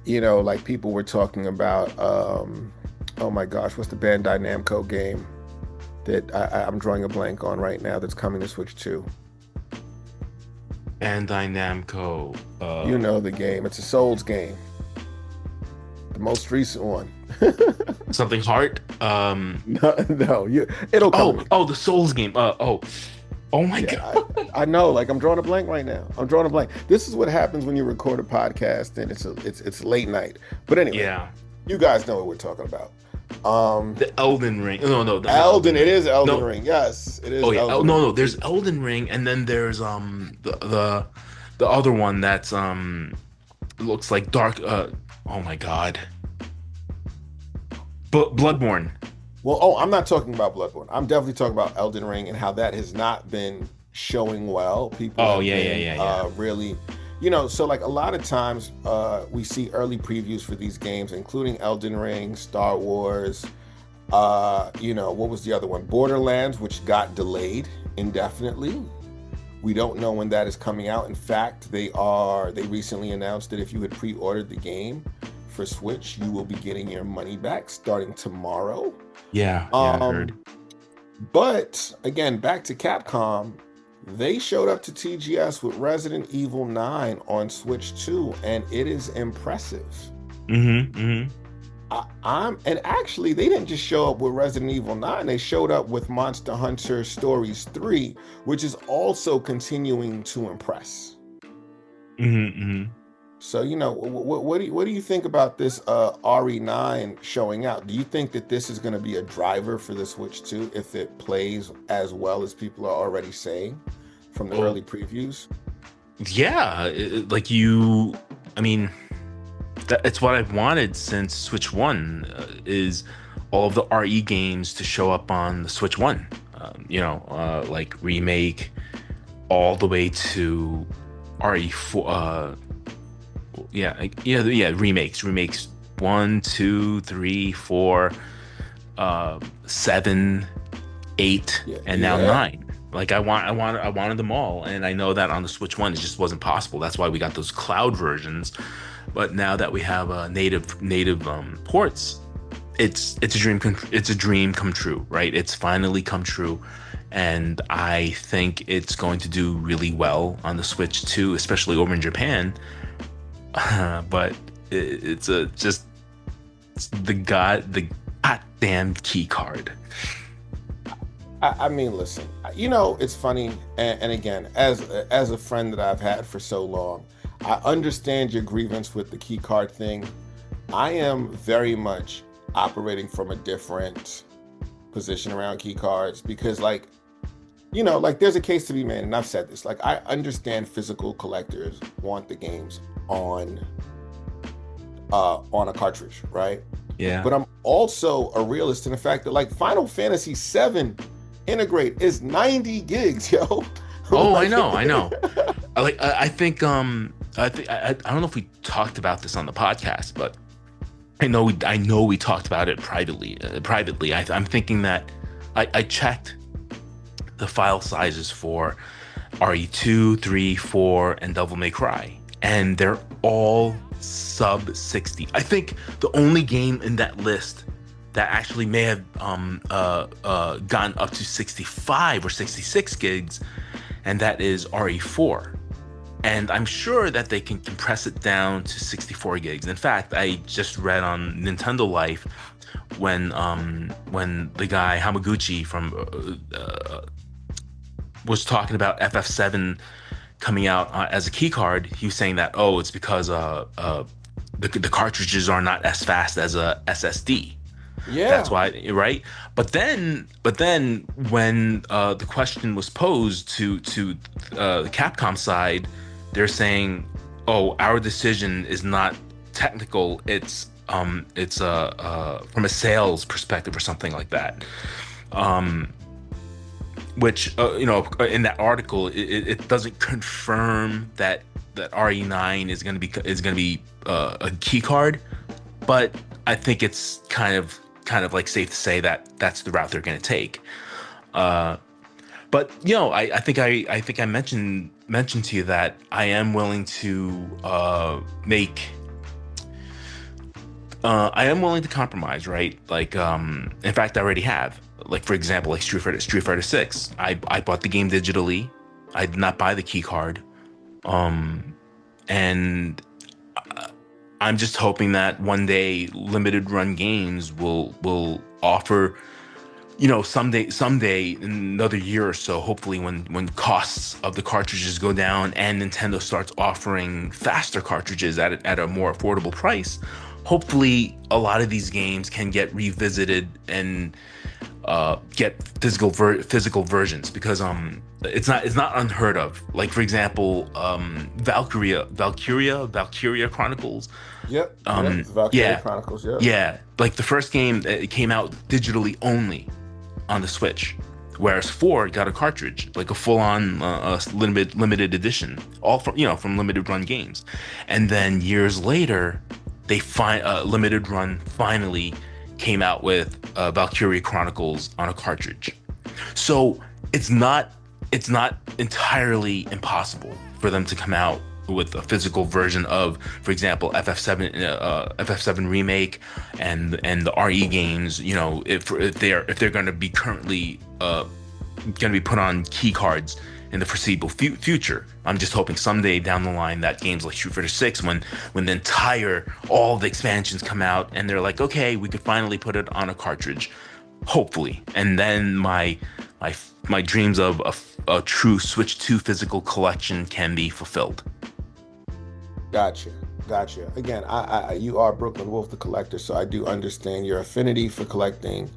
Like people were talking about, oh my gosh, what's the Bandai Namco game that I'm drawing a blank on right now that's coming to Switch 2? Bandai Namco. You know the game. It's a Souls game. The most recent one. Something Heart. No, it'll come. Oh, the Souls game. Oh my Yeah, God. I know. Like I'm drawing a blank right now. I'm drawing a blank. This is what happens when you record a podcast and it's late night. But anyway, Yeah. you guys know what we're talking about. The Elden Ring. No, no, not Elden. It Ring. is Elden No. Ring. Yes, it is Oh yeah. Oh Elden no, Ring. no. There's Elden Ring, and then there's the other one that's looks like dark. Oh my God. But Bloodborne. Well, oh, I'm not talking about Bloodborne. I'm definitely talking about Elden Ring and how that has not been showing well. People Oh have yeah, yeah, been yeah, yeah. really, so like a lot of times we see early previews for these games, including Elden Ring, Star Wars, what was the other one? Borderlands, which got delayed indefinitely. We don't know when that is coming out. In fact, they recently announced that if you had pre-ordered the game for Switch, you will be getting your money back starting tomorrow. Yeah, yeah, I heard. Um, but again, back to Capcom, they showed up to TGS with Resident Evil 9 on Switch 2, and it is impressive. Mm-hmm. Mm-hmm. And actually, they didn't just show up with Resident Evil 9, they showed up with Monster Hunter Stories 3, which is also continuing to impress. Mm-hmm. Mm-hmm. So, what do you think about this RE9 showing out? Do you think that this is going to be a driver for the Switch 2 if it plays as well as people are already saying from the Oh early previews? yeah. I mean, it's what I've wanted since Switch One. Is all of the RE games to show up on the Switch One. Like remake all the way to RE4. Yeah, remakes 1, 2, 3, 4, 7, 8, Yeah, and now yeah. 9. Like I wanted them all, and I know that on the Switch One it just wasn't possible. That's why we got those cloud versions. But now that we have native ports, it's a dream come true, right? It's finally come true, and I think it's going to do really well on the Switch too, especially over in Japan. But it's the goddamn key card. I mean, listen, it's funny, and again, as a friend that I've had for so long, I understand your grievance with the key card thing. I am very much operating from a different position around key cards because, like, there's a case to be made, and I've said this. Like, I understand physical collectors want the games on a cartridge, right? Yeah. But I'm also a realist in the fact that like Final Fantasy VII Integrate is 90 gigs, yo. Oh, Like, I know. I don't know if we talked about this on the podcast, but I know we talked about it privately. I'm thinking that I checked the file sizes for RE2, 3, 4, and Devil May Cry, and they're all sub 60. I think the only game in that list that actually may have gone up to 65 or 66 gigs, and that is RE4. And I'm sure that they can compress it down to 64 gigs. In fact, I just read on Nintendo Life when the guy Hamaguchi from was talking about FF7 coming out as a key card. He was saying that it's because the cartridges are not as fast as a SSD. Yeah. That's why, right? But then when the question was posed to the Capcom side, they're saying, "Oh, our decision is not technical. It's from a sales perspective or something like that." Um, which in that article it doesn't confirm that RE9 is going to be a key card, but I think it's kind of like safe to say that that's the route they're going to take. Uh, but I think I mentioned to you that I am willing to I am willing to compromise, right? Like, in fact, I already have. Like, for example, like Street Fighter 6. I bought the game digitally. I did not buy the key card. Um, and I'm just hoping that one day limited run games will offer, someday in another year or so, hopefully when costs of the cartridges go down and Nintendo starts offering faster cartridges at a more affordable price, hopefully a lot of these games can get revisited and get physical versions, because it's not unheard of. Like, for example, Valkyria Chronicles. Yep. Yep. Valkyria Yeah, Chronicles. Yep. yeah. Like the first game, it came out digitally only on the Switch, whereas 4 got a cartridge, like a full-on limited edition, all from limited run games. And then years later, they find limited run finally came out with Valkyria Chronicles on a cartridge. So it's not entirely impossible for them to come out with a physical version of, for example, FF7 remake and the RE games. If they're going to be currently going to be put on key cards in the foreseeable future. I'm just hoping someday down the line that games like Street Fighter 6, when all the expansions come out and they're like, okay, we could finally put it on a cartridge, hopefully, and then my dreams of a true Switch 2 physical collection can be fulfilled. Gotcha. Gotcha. Again, you are Brooklyn Wolf, the collector, so I do understand your affinity for collecting.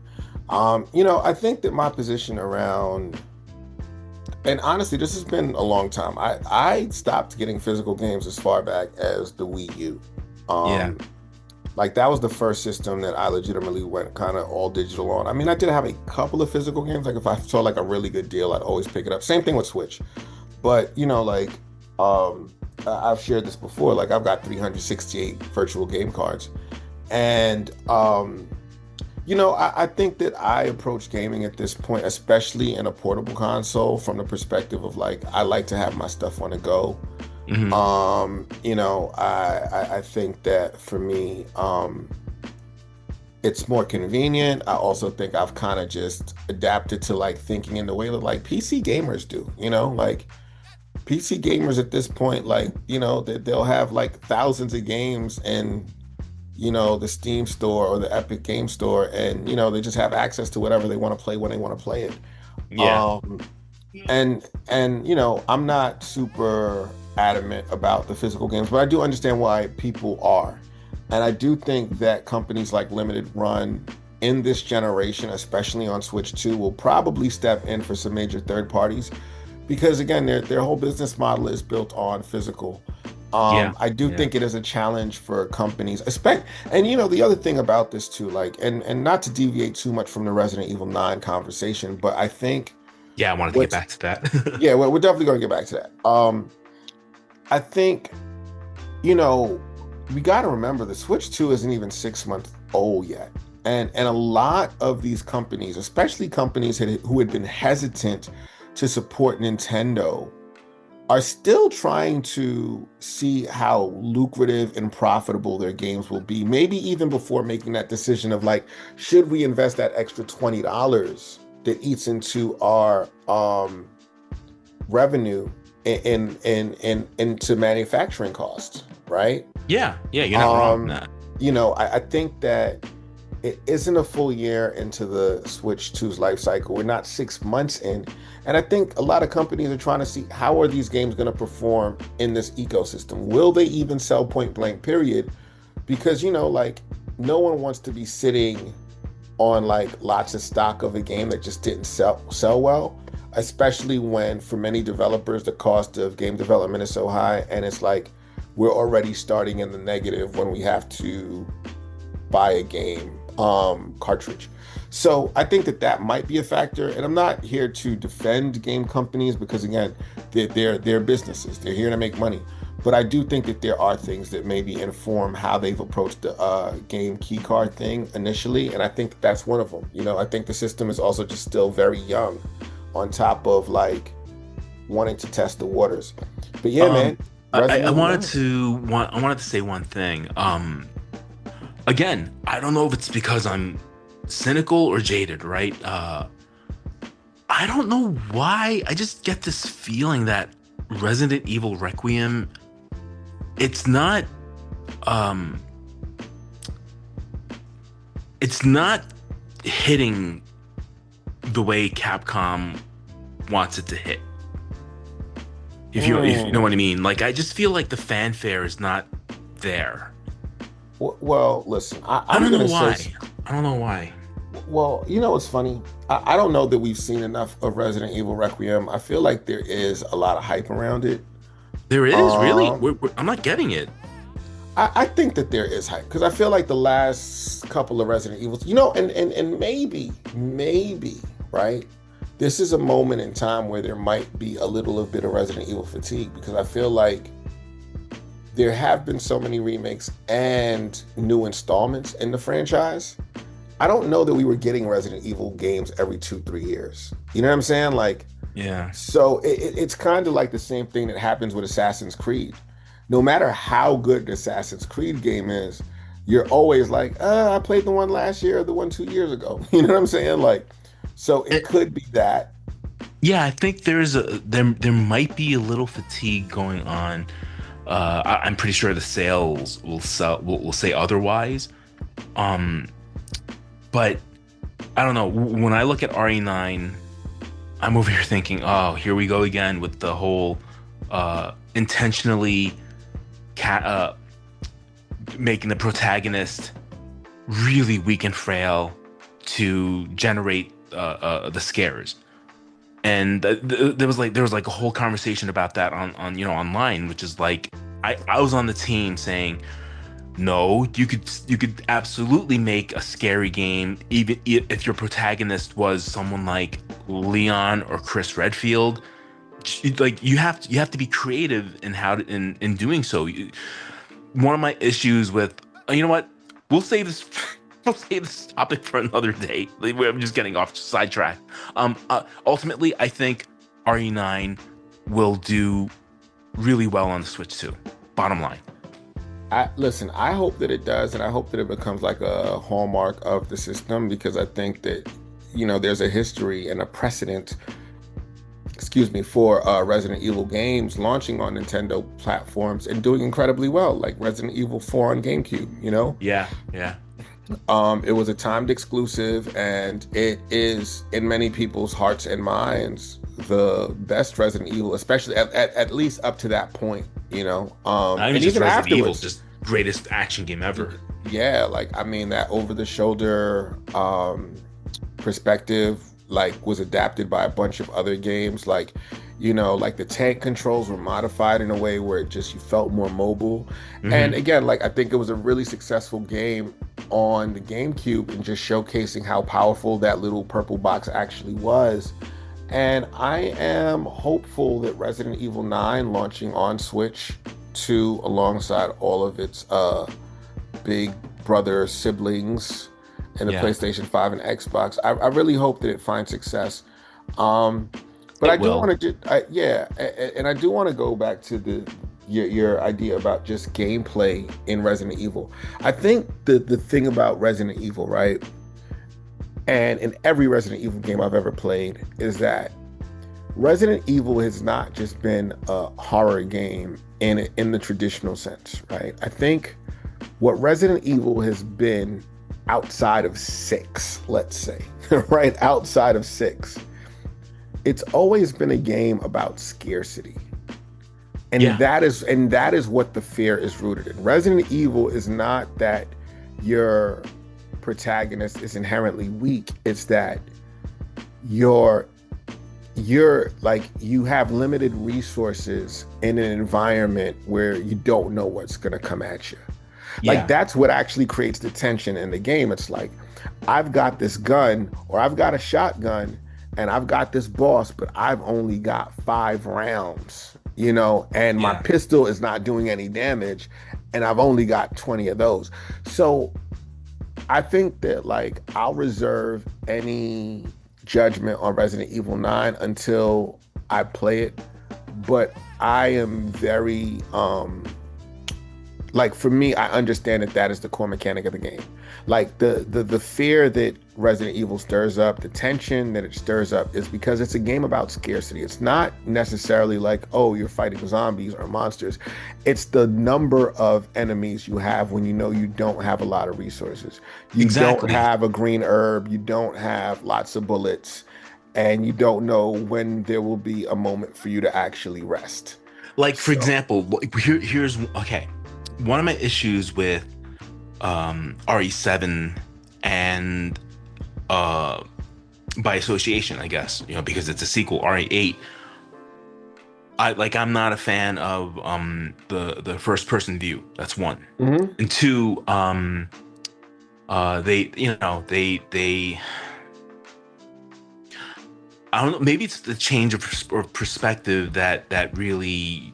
I think that my position around, and honestly, this has been a long time. I stopped getting physical games as far back as the Wii U. Yeah. Um, like that was the first system that I legitimately went kind of all digital on. I mean, I did have a couple of physical games. Like if I saw like a really good deal, I'd always pick it up. Same thing with Switch. But like I've shared this before. Like I've got 368 virtual game cards, and I think that I approach gaming at this point, especially in a portable console, from the perspective of like I like to have my stuff on the go. Hmm. I think that for me, it's more convenient. I also think I've kind of just adapted to like thinking in the way that like PC gamers do, like PC gamers at this point, like, they'll have like thousands of games in, the Steam store or the Epic Game Store, and, they just have access to whatever they want to play when they want to play it. Yeah. Um, and I'm not super adamant about the physical games, but I do understand why people are. And I do think that companies like Limited Run in this generation, especially on Switch 2, will probably step in for some major third parties because again, their whole business model is built on physical. Yeah. I do Yeah. think it is a challenge for companies, and the other thing about this too, like, and not to deviate too much from the Resident Evil 9 conversation, but I think Yeah. I wanted to get what's back to that. yeah, we're definitely going to get back to that. I think, you know, we got to remember the Switch 2 isn't even 6 months old yet. And a lot of these companies, especially companies who had been hesitant to support Nintendo, are still trying to see how lucrative and profitable their games will be. Maybe even before making that decision of like, should we invest that extra $20 that eats into our revenue into manufacturing costs, right? Yeah. Yeah. You're not wrong in Um, that. I think that it isn't a full year into the Switch 2's life cycle. We're not 6 months in. And I think a lot of companies are trying to see how are these games going to perform in this ecosystem? Will they even sell point blank, period? Because, like, no one wants to be sitting on like lots of stock of a game that just didn't sell well, especially when for many developers the cost of game development is so high, and it's like we're already starting in the negative when we have to buy a game cartridge. So I think that that might be a factor, and I'm not here to defend game companies because again, they're businesses. They're here to make money. But I do think that there are things that maybe inform how they've approached the game key card thing initially, and I think that's one of them. You know, I think the system is also just still very young, on top of like wanting to test the waters. But yeah, Um, man, Resident I Evil wanted 9. to I wanted to say one thing. Again, I don't know if it's because I'm cynical or jaded, right? I don't know why. I just get this feeling that Resident Evil Requiem, it's not um it's not hitting the way Capcom wants it to hit. If you know what I Mm. mean. Like I just feel like the fanfare is not there. Well, listen, I I'm don't know gonna say, why. I don't know why. well, you know what's funny? I don't know that we've seen enough of Resident Evil Requiem. I feel like there is a lot of hype around it. There is really. Um, I'm not getting it. I think that there is hype because I feel like the last couple of Resident Evils, you know, and maybe, right? This is a moment in time where there might be a little bit of Resident Evil fatigue because I feel like there have been so many remakes and new installments in the franchise. I don't know that we were getting Resident Evil games every 2, 3 years. You know what I'm saying? Like, Yeah. so it's kind of like the same thing that happens with Assassin's Creed. No matter how good the Assassin's Creed game is, you're always like, I played the one last year or the one 2 years ago. You know what I'm saying? Like, so it It, could be that. yeah, I think there might be a little fatigue going on. I'm pretty sure the sales will say otherwise. Um, but I don't know. When I look at RE9, I'm over here thinking, oh, here we go again with the whole intentionally cat making the protagonist really weak and frail to generate the scares. And there was like a whole conversation about that on online, which is like I was on the team saying no, you could absolutely make a scary game even if your protagonist was someone like Leon or Chris Redfield. Like you have to be creative in how to in doing so. One of my issues with you know what, we'll save this we'll save this topic for another day. Like, I'm just getting off sidetrack. Ultimately I think RE9 will do really well on the Switch too, bottom line. Listen, I hope that it does, and I hope that it becomes like a hallmark of the system because I think that, you know, there's a history and a precedent, excuse me, for Resident Evil games launching on Nintendo platforms and doing incredibly well, like Resident Evil 4 on GameCube, you know? Yeah, yeah. It was a timed exclusive, and it is in many people's hearts and minds the best Resident Evil, especially at least up to that point, you know. Not even And just even Resident Evil, afterwards, just greatest action game ever. yeah, like I mean that over the shoulder perspective like was adapted by a bunch of other games, like, you know, like the tank controls were modified in a way where it just you felt more mobile. And Hmm. again, like I think it was a really successful game on the GameCube and just showcasing how powerful that little purple box actually was. And I am hopeful that Resident Evil 9 launching on Switch 2 alongside all of its big brother siblings in the Yeah, PlayStation 5 and Xbox. I really hope that it finds success. Um, but I it do will. want to, yeah, and I do want to go back to your idea about just gameplay in Resident Evil. I think the thing about Resident Evil, right, and in every Resident Evil game I've ever played, is that Resident Evil has not just been a horror game in the traditional sense, right? I think what Resident Evil has been outside of six, let's say, right? Outside of six, it's always been a game about scarcity. And Yeah, that is what the fear is rooted in. Resident Evil is not that your protagonist is inherently weak. It's that you're you're like you have limited resources in an environment where you don't know what's going to come at you. Like Yeah. that's what actually creates the tension in the game. It's like I've got this gun or I've got a shotgun and I've got this boss, but I've only got 5 rounds, and my Yeah. pistol is not doing any damage and I've only got 20 of those. So I think that like I'll reserve any judgment on Resident Evil 9 until I play it, but I am very like for me, I understand that that is the core mechanic of the game. Like the fear that Resident Evil stirs up, the tension that it stirs up is because it's a game about scarcity. It's not necessarily like, oh, you're fighting zombies or monsters. It's the number of enemies you have when you know you don't have a lot of resources. You don't Exactly. have a green herb, you don't have lots of bullets, and you don't know when there will be a moment for you to actually rest. Like for So, example, here's okay. One of my issues with RE7 and uh by association, I guess, because it's a sequel, RE8. I'm not a fan of the first person view. That's one. mhm. And two, they they I don't know, maybe it's the change of perspective that really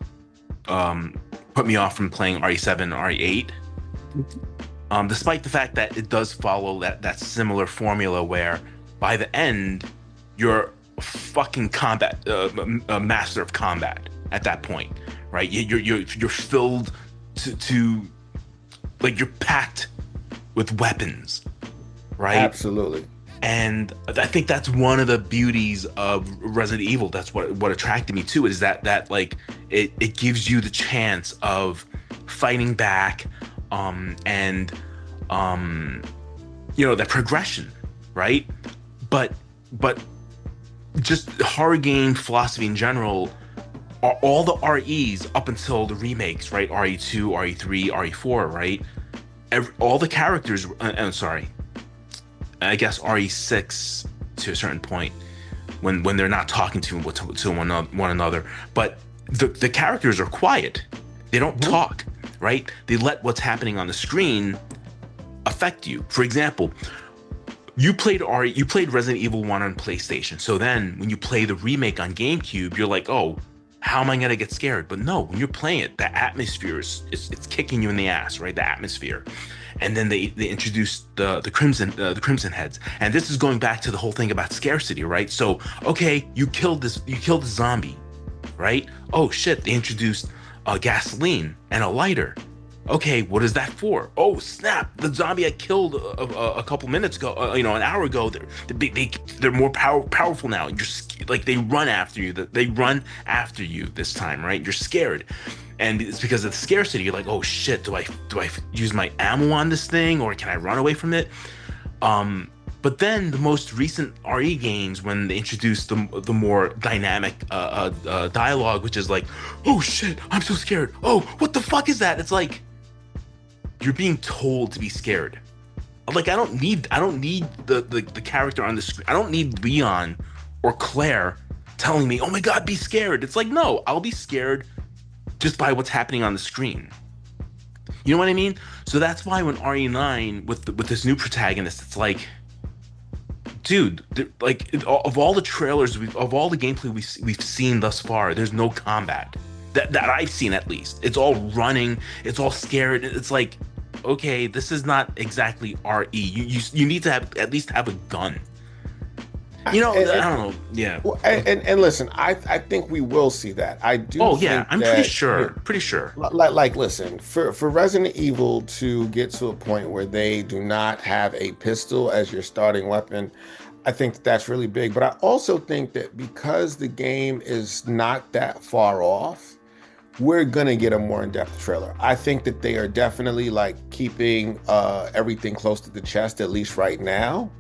um put me off from playing RE7 and RE8. Despite the fact that it does follow that similar formula where by the end you're a fucking combat a master of combat at that point, right? You're filled to like you're packed with weapons, right? Absolutely. And I think that's one of the beauties of Resident Evil. That's what attracted me to it, is that like it gives you the chance of fighting back, and that progression, right? But just horror game philosophy in general are all the REs up until the remakes, right? RE2, RE3, RE4, right? All the characters. I'm sorry. I guess RE6 to a certain point when they're not talking to one another, but the characters are quiet. They don't Mhm. talk, right? They let what's happening on the screen affect you. For example, you played Resident Evil 1 on PlayStation. So then when you play the remake on GameCube, you're like, "Oh, how am I gonna get scared?" But no, when you're playing it, the atmosphere it's kicking you in the ass, right? The atmosphere. And then they introduced the Crimson Heads, and this is going back to the whole thing about scarcity, right? So okay, you killed the zombie, right? Oh shit, they introduced gasoline and a lighter. Okay, what is that for? Oh snap, the zombie I killed a couple minutes ago, an hour ago, they're more powerful now. Like they run after you. They run after you this time, right? You're scared, and it's because of the scarcity. You're like, oh shit, do I use my ammo on this thing, or can I run away from it? But then the most recent RE games, when they introduced the more dynamic dialogue, which is like, oh shit, I'm so scared. Oh, what the fuck is that? It's like you're being told to be scared. Like I don't need the character on the screen. I don't need Leon or Claire telling me, "Oh my God, be scared." It's like, no, I'll be scared just by what's happening on the screen. You know what I mean? So that's why when RE9 with this new protagonist, it's like, dude, like of all the trailers, of all the gameplay we've seen thus far, there's no combat that I've seen, at least. It's all running, it's all scared. It's like, okay, this is not exactly RE. You need to at least have a gun. I And, don't know. Yeah. well, and listen, I think we will see that. I do Oh yeah, think I'm pretty that sure. Pretty sure. like listen, for Resident Evil to get to a point where they do not have a pistol as your starting weapon, I think that's really big. But I also think that because the game is not that far off, we're gonna get a more in-depth trailer. I think that they are definitely like keeping everything close to the chest, at least right now,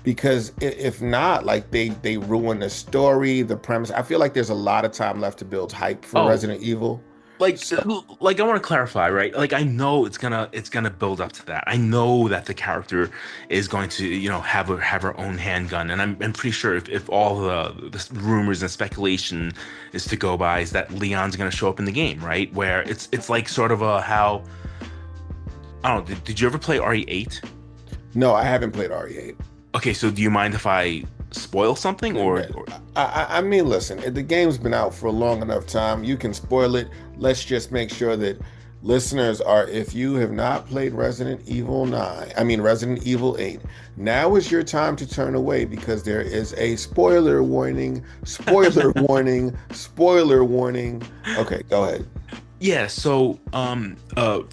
because if not, like they ruin the story, the premise. I feel like there's a lot of time left to build hype for Oh, Resident Evil. like So like I want to clarify, right? Like I know it's gonna build up to that. I know that the character is going to, have her own handgun, and I'm pretty sure if all the rumors and speculation is to go by, is that Leon's gonna show up in the game, right? Where it's like sort of a how I don't know. Did you ever play RE8? no, I haven't played RE8. Okay, so do you mind if I spoil something or I mean, listen, the game's been out for a long enough time. You can spoil it. Let's just make sure that listeners are, if you have not played Resident Evil 9, I mean, Resident Evil 8, now is your time to turn away because there is a spoiler warning, spoiler warning, spoiler warning. Okay, go ahead. Yeah, so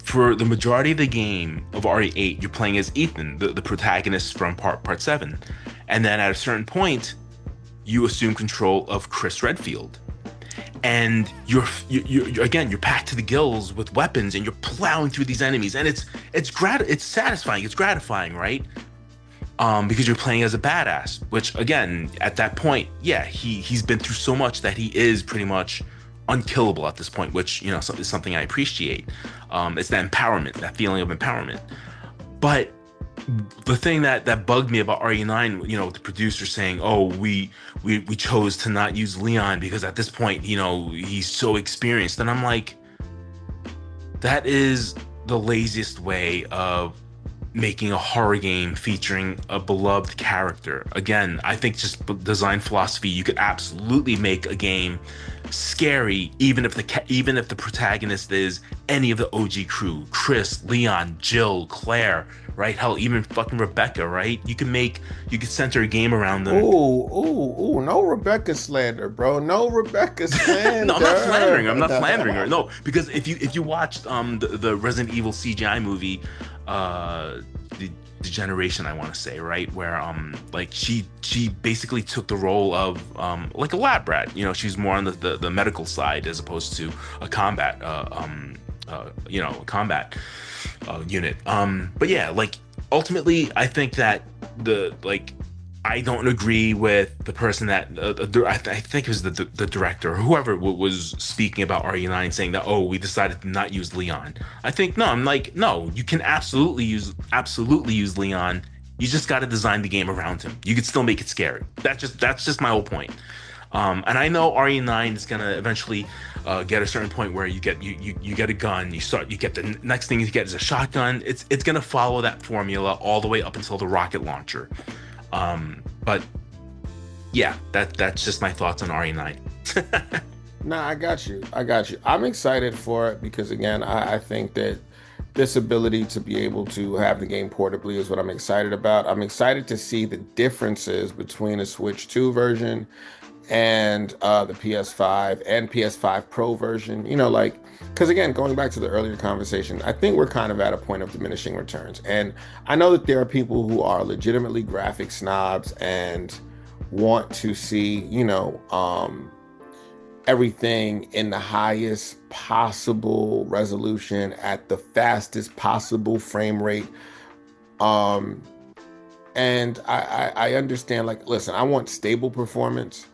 for the majority of the game of RE8, you're playing as Ethan, the protagonist from part 7. And then at a certain point, you assume control of Chris Redfield. And you're packed to the gills with weapons and you're plowing through these enemies. And it's satisfying, it's gratifying, right? Because you're playing as a badass, which again, at that point, yeah, he's been through so much that he is pretty much unkillable at this point, which is something I appreciate. It's that empowerment, that feeling of empowerment. But the thing that bugged me about RE9, the producer saying, "Oh, we chose to not use Leon because at this point, he's so experienced," and I'm like, that is the laziest way of making a horror game featuring a beloved character. Again, I think just design philosophy, you could absolutely make a game scary even if the protagonist is any of the OG crew, Chris, Leon, Jill, Claire, right? Hell, even fucking Rebecca, right? You could center a game around them. Ooh, no Rebecca slander, bro. No Rebecca No, I'm not slandering her. I'm not slander. slandering her. No, because if you watched the Resident Evil CGI movie, the Generation, I want to say, right, where like she basically took the role of like a lab rat. She's more on the medical side as opposed to a combat combat unit. But yeah, like ultimately, I think that I don't agree with the person that I think it was the director or whoever was speaking about RE9 saying that, oh, we decided to not use Leon. I think no, I'm like, no, you can absolutely use Leon. You just got to design the game around him. You could still make it scary. That's just my whole point. And I know RE9 is gonna eventually get a certain point where you get a gun. You get the next thing you get is a shotgun. It's gonna follow that formula all the way up until the rocket launcher. But yeah, that's just my thoughts on RE9. Nah, I got you. I'm excited for it because again, I think that this ability to be able to have the game portably is what I'm excited about. I'm excited to see the differences between a Switch 2 version and the PS5 and PS5 Pro version. Because again, going back to the earlier conversation, I think we're kind of at a point of diminishing returns. And I know that there are people who are legitimately graphic snobs and want to see, everything in the highest possible resolution at the fastest possible frame rate. Um, and I understand, like, listen, I want stable performance,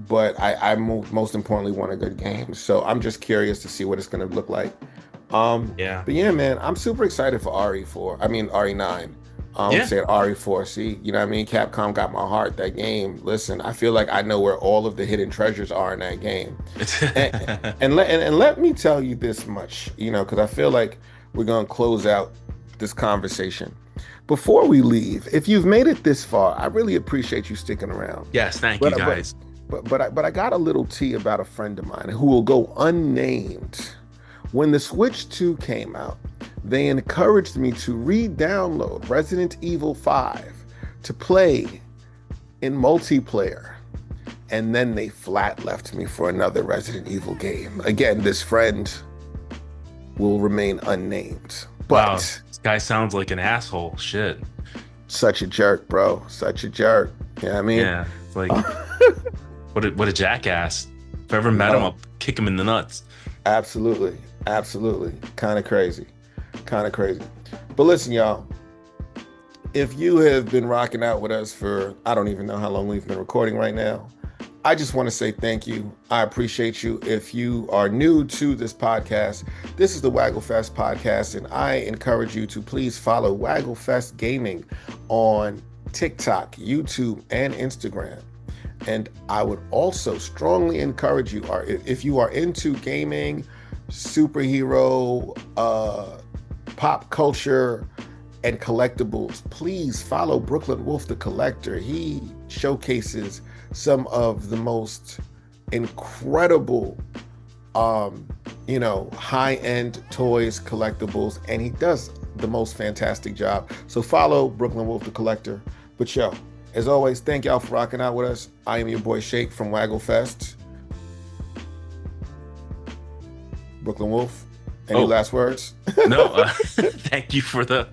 but I most importantly want a good game. So I'm just curious to see what it's going to look like. Yeah. But yeah, man, I'm super excited for RE4. I mean RE9. Yeah. Said RE4. See, you know what I mean? Capcom got my heart. That game. Listen, I feel like I know where all of the hidden treasures are in that game. And let me tell you this much, because I feel like we're gonna close out this conversation. Before we leave, if you've made it this far, I really appreciate you sticking around. Yes, thank you But guys. but I got a little tea about a friend of mine who will go unnamed. When the Switch 2 came out, they encouraged me to re-download Resident Evil 5 to play in multiplayer. And then they flat left me for another Resident Evil game. Again, this friend will remain unnamed. Wow, But this guy sounds like an asshole. Shit. such a jerk, bro. Such a jerk. You know what I mean? Yeah. It's like what a jackass. If I ever met him, I'll kick him in the nuts. Absolutely. Absolutely. Kind of crazy. Kind of crazy. But listen, y'all, if you have been rocking out with us for, I don't even know how long we've been recording right now. I just want to say thank you. I appreciate you. If you are new to this podcast, this is the WaggleFest podcast, and I encourage you to please follow WaggleFest Gaming on TikTok, YouTube, and Instagram. And I would also strongly encourage you, or if you are into gaming, superhero, pop culture, and collectibles, please follow Brooklyn Wolf the Collector. He showcases some of the most incredible, high-end toys, collectibles, and he does the most fantastic job. So follow Brooklyn Wolf the Collector. But yo, as always, thank y'all for rocking out with us. I am your boy Shake from WaggleFest. Brooklyn Wolf, any last words? No, thank you for the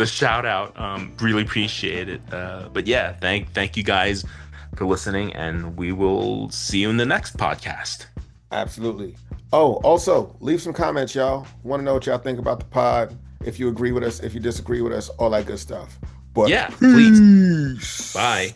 shout out. Really appreciate it. But yeah, thank you guys for listening, and we will see you in the next podcast. Absolutely. Oh, also, leave some comments, y'all. Want to know what y'all think about the pod. If you agree with us, if you disagree with us, all that good stuff. But yeah, please. Bye.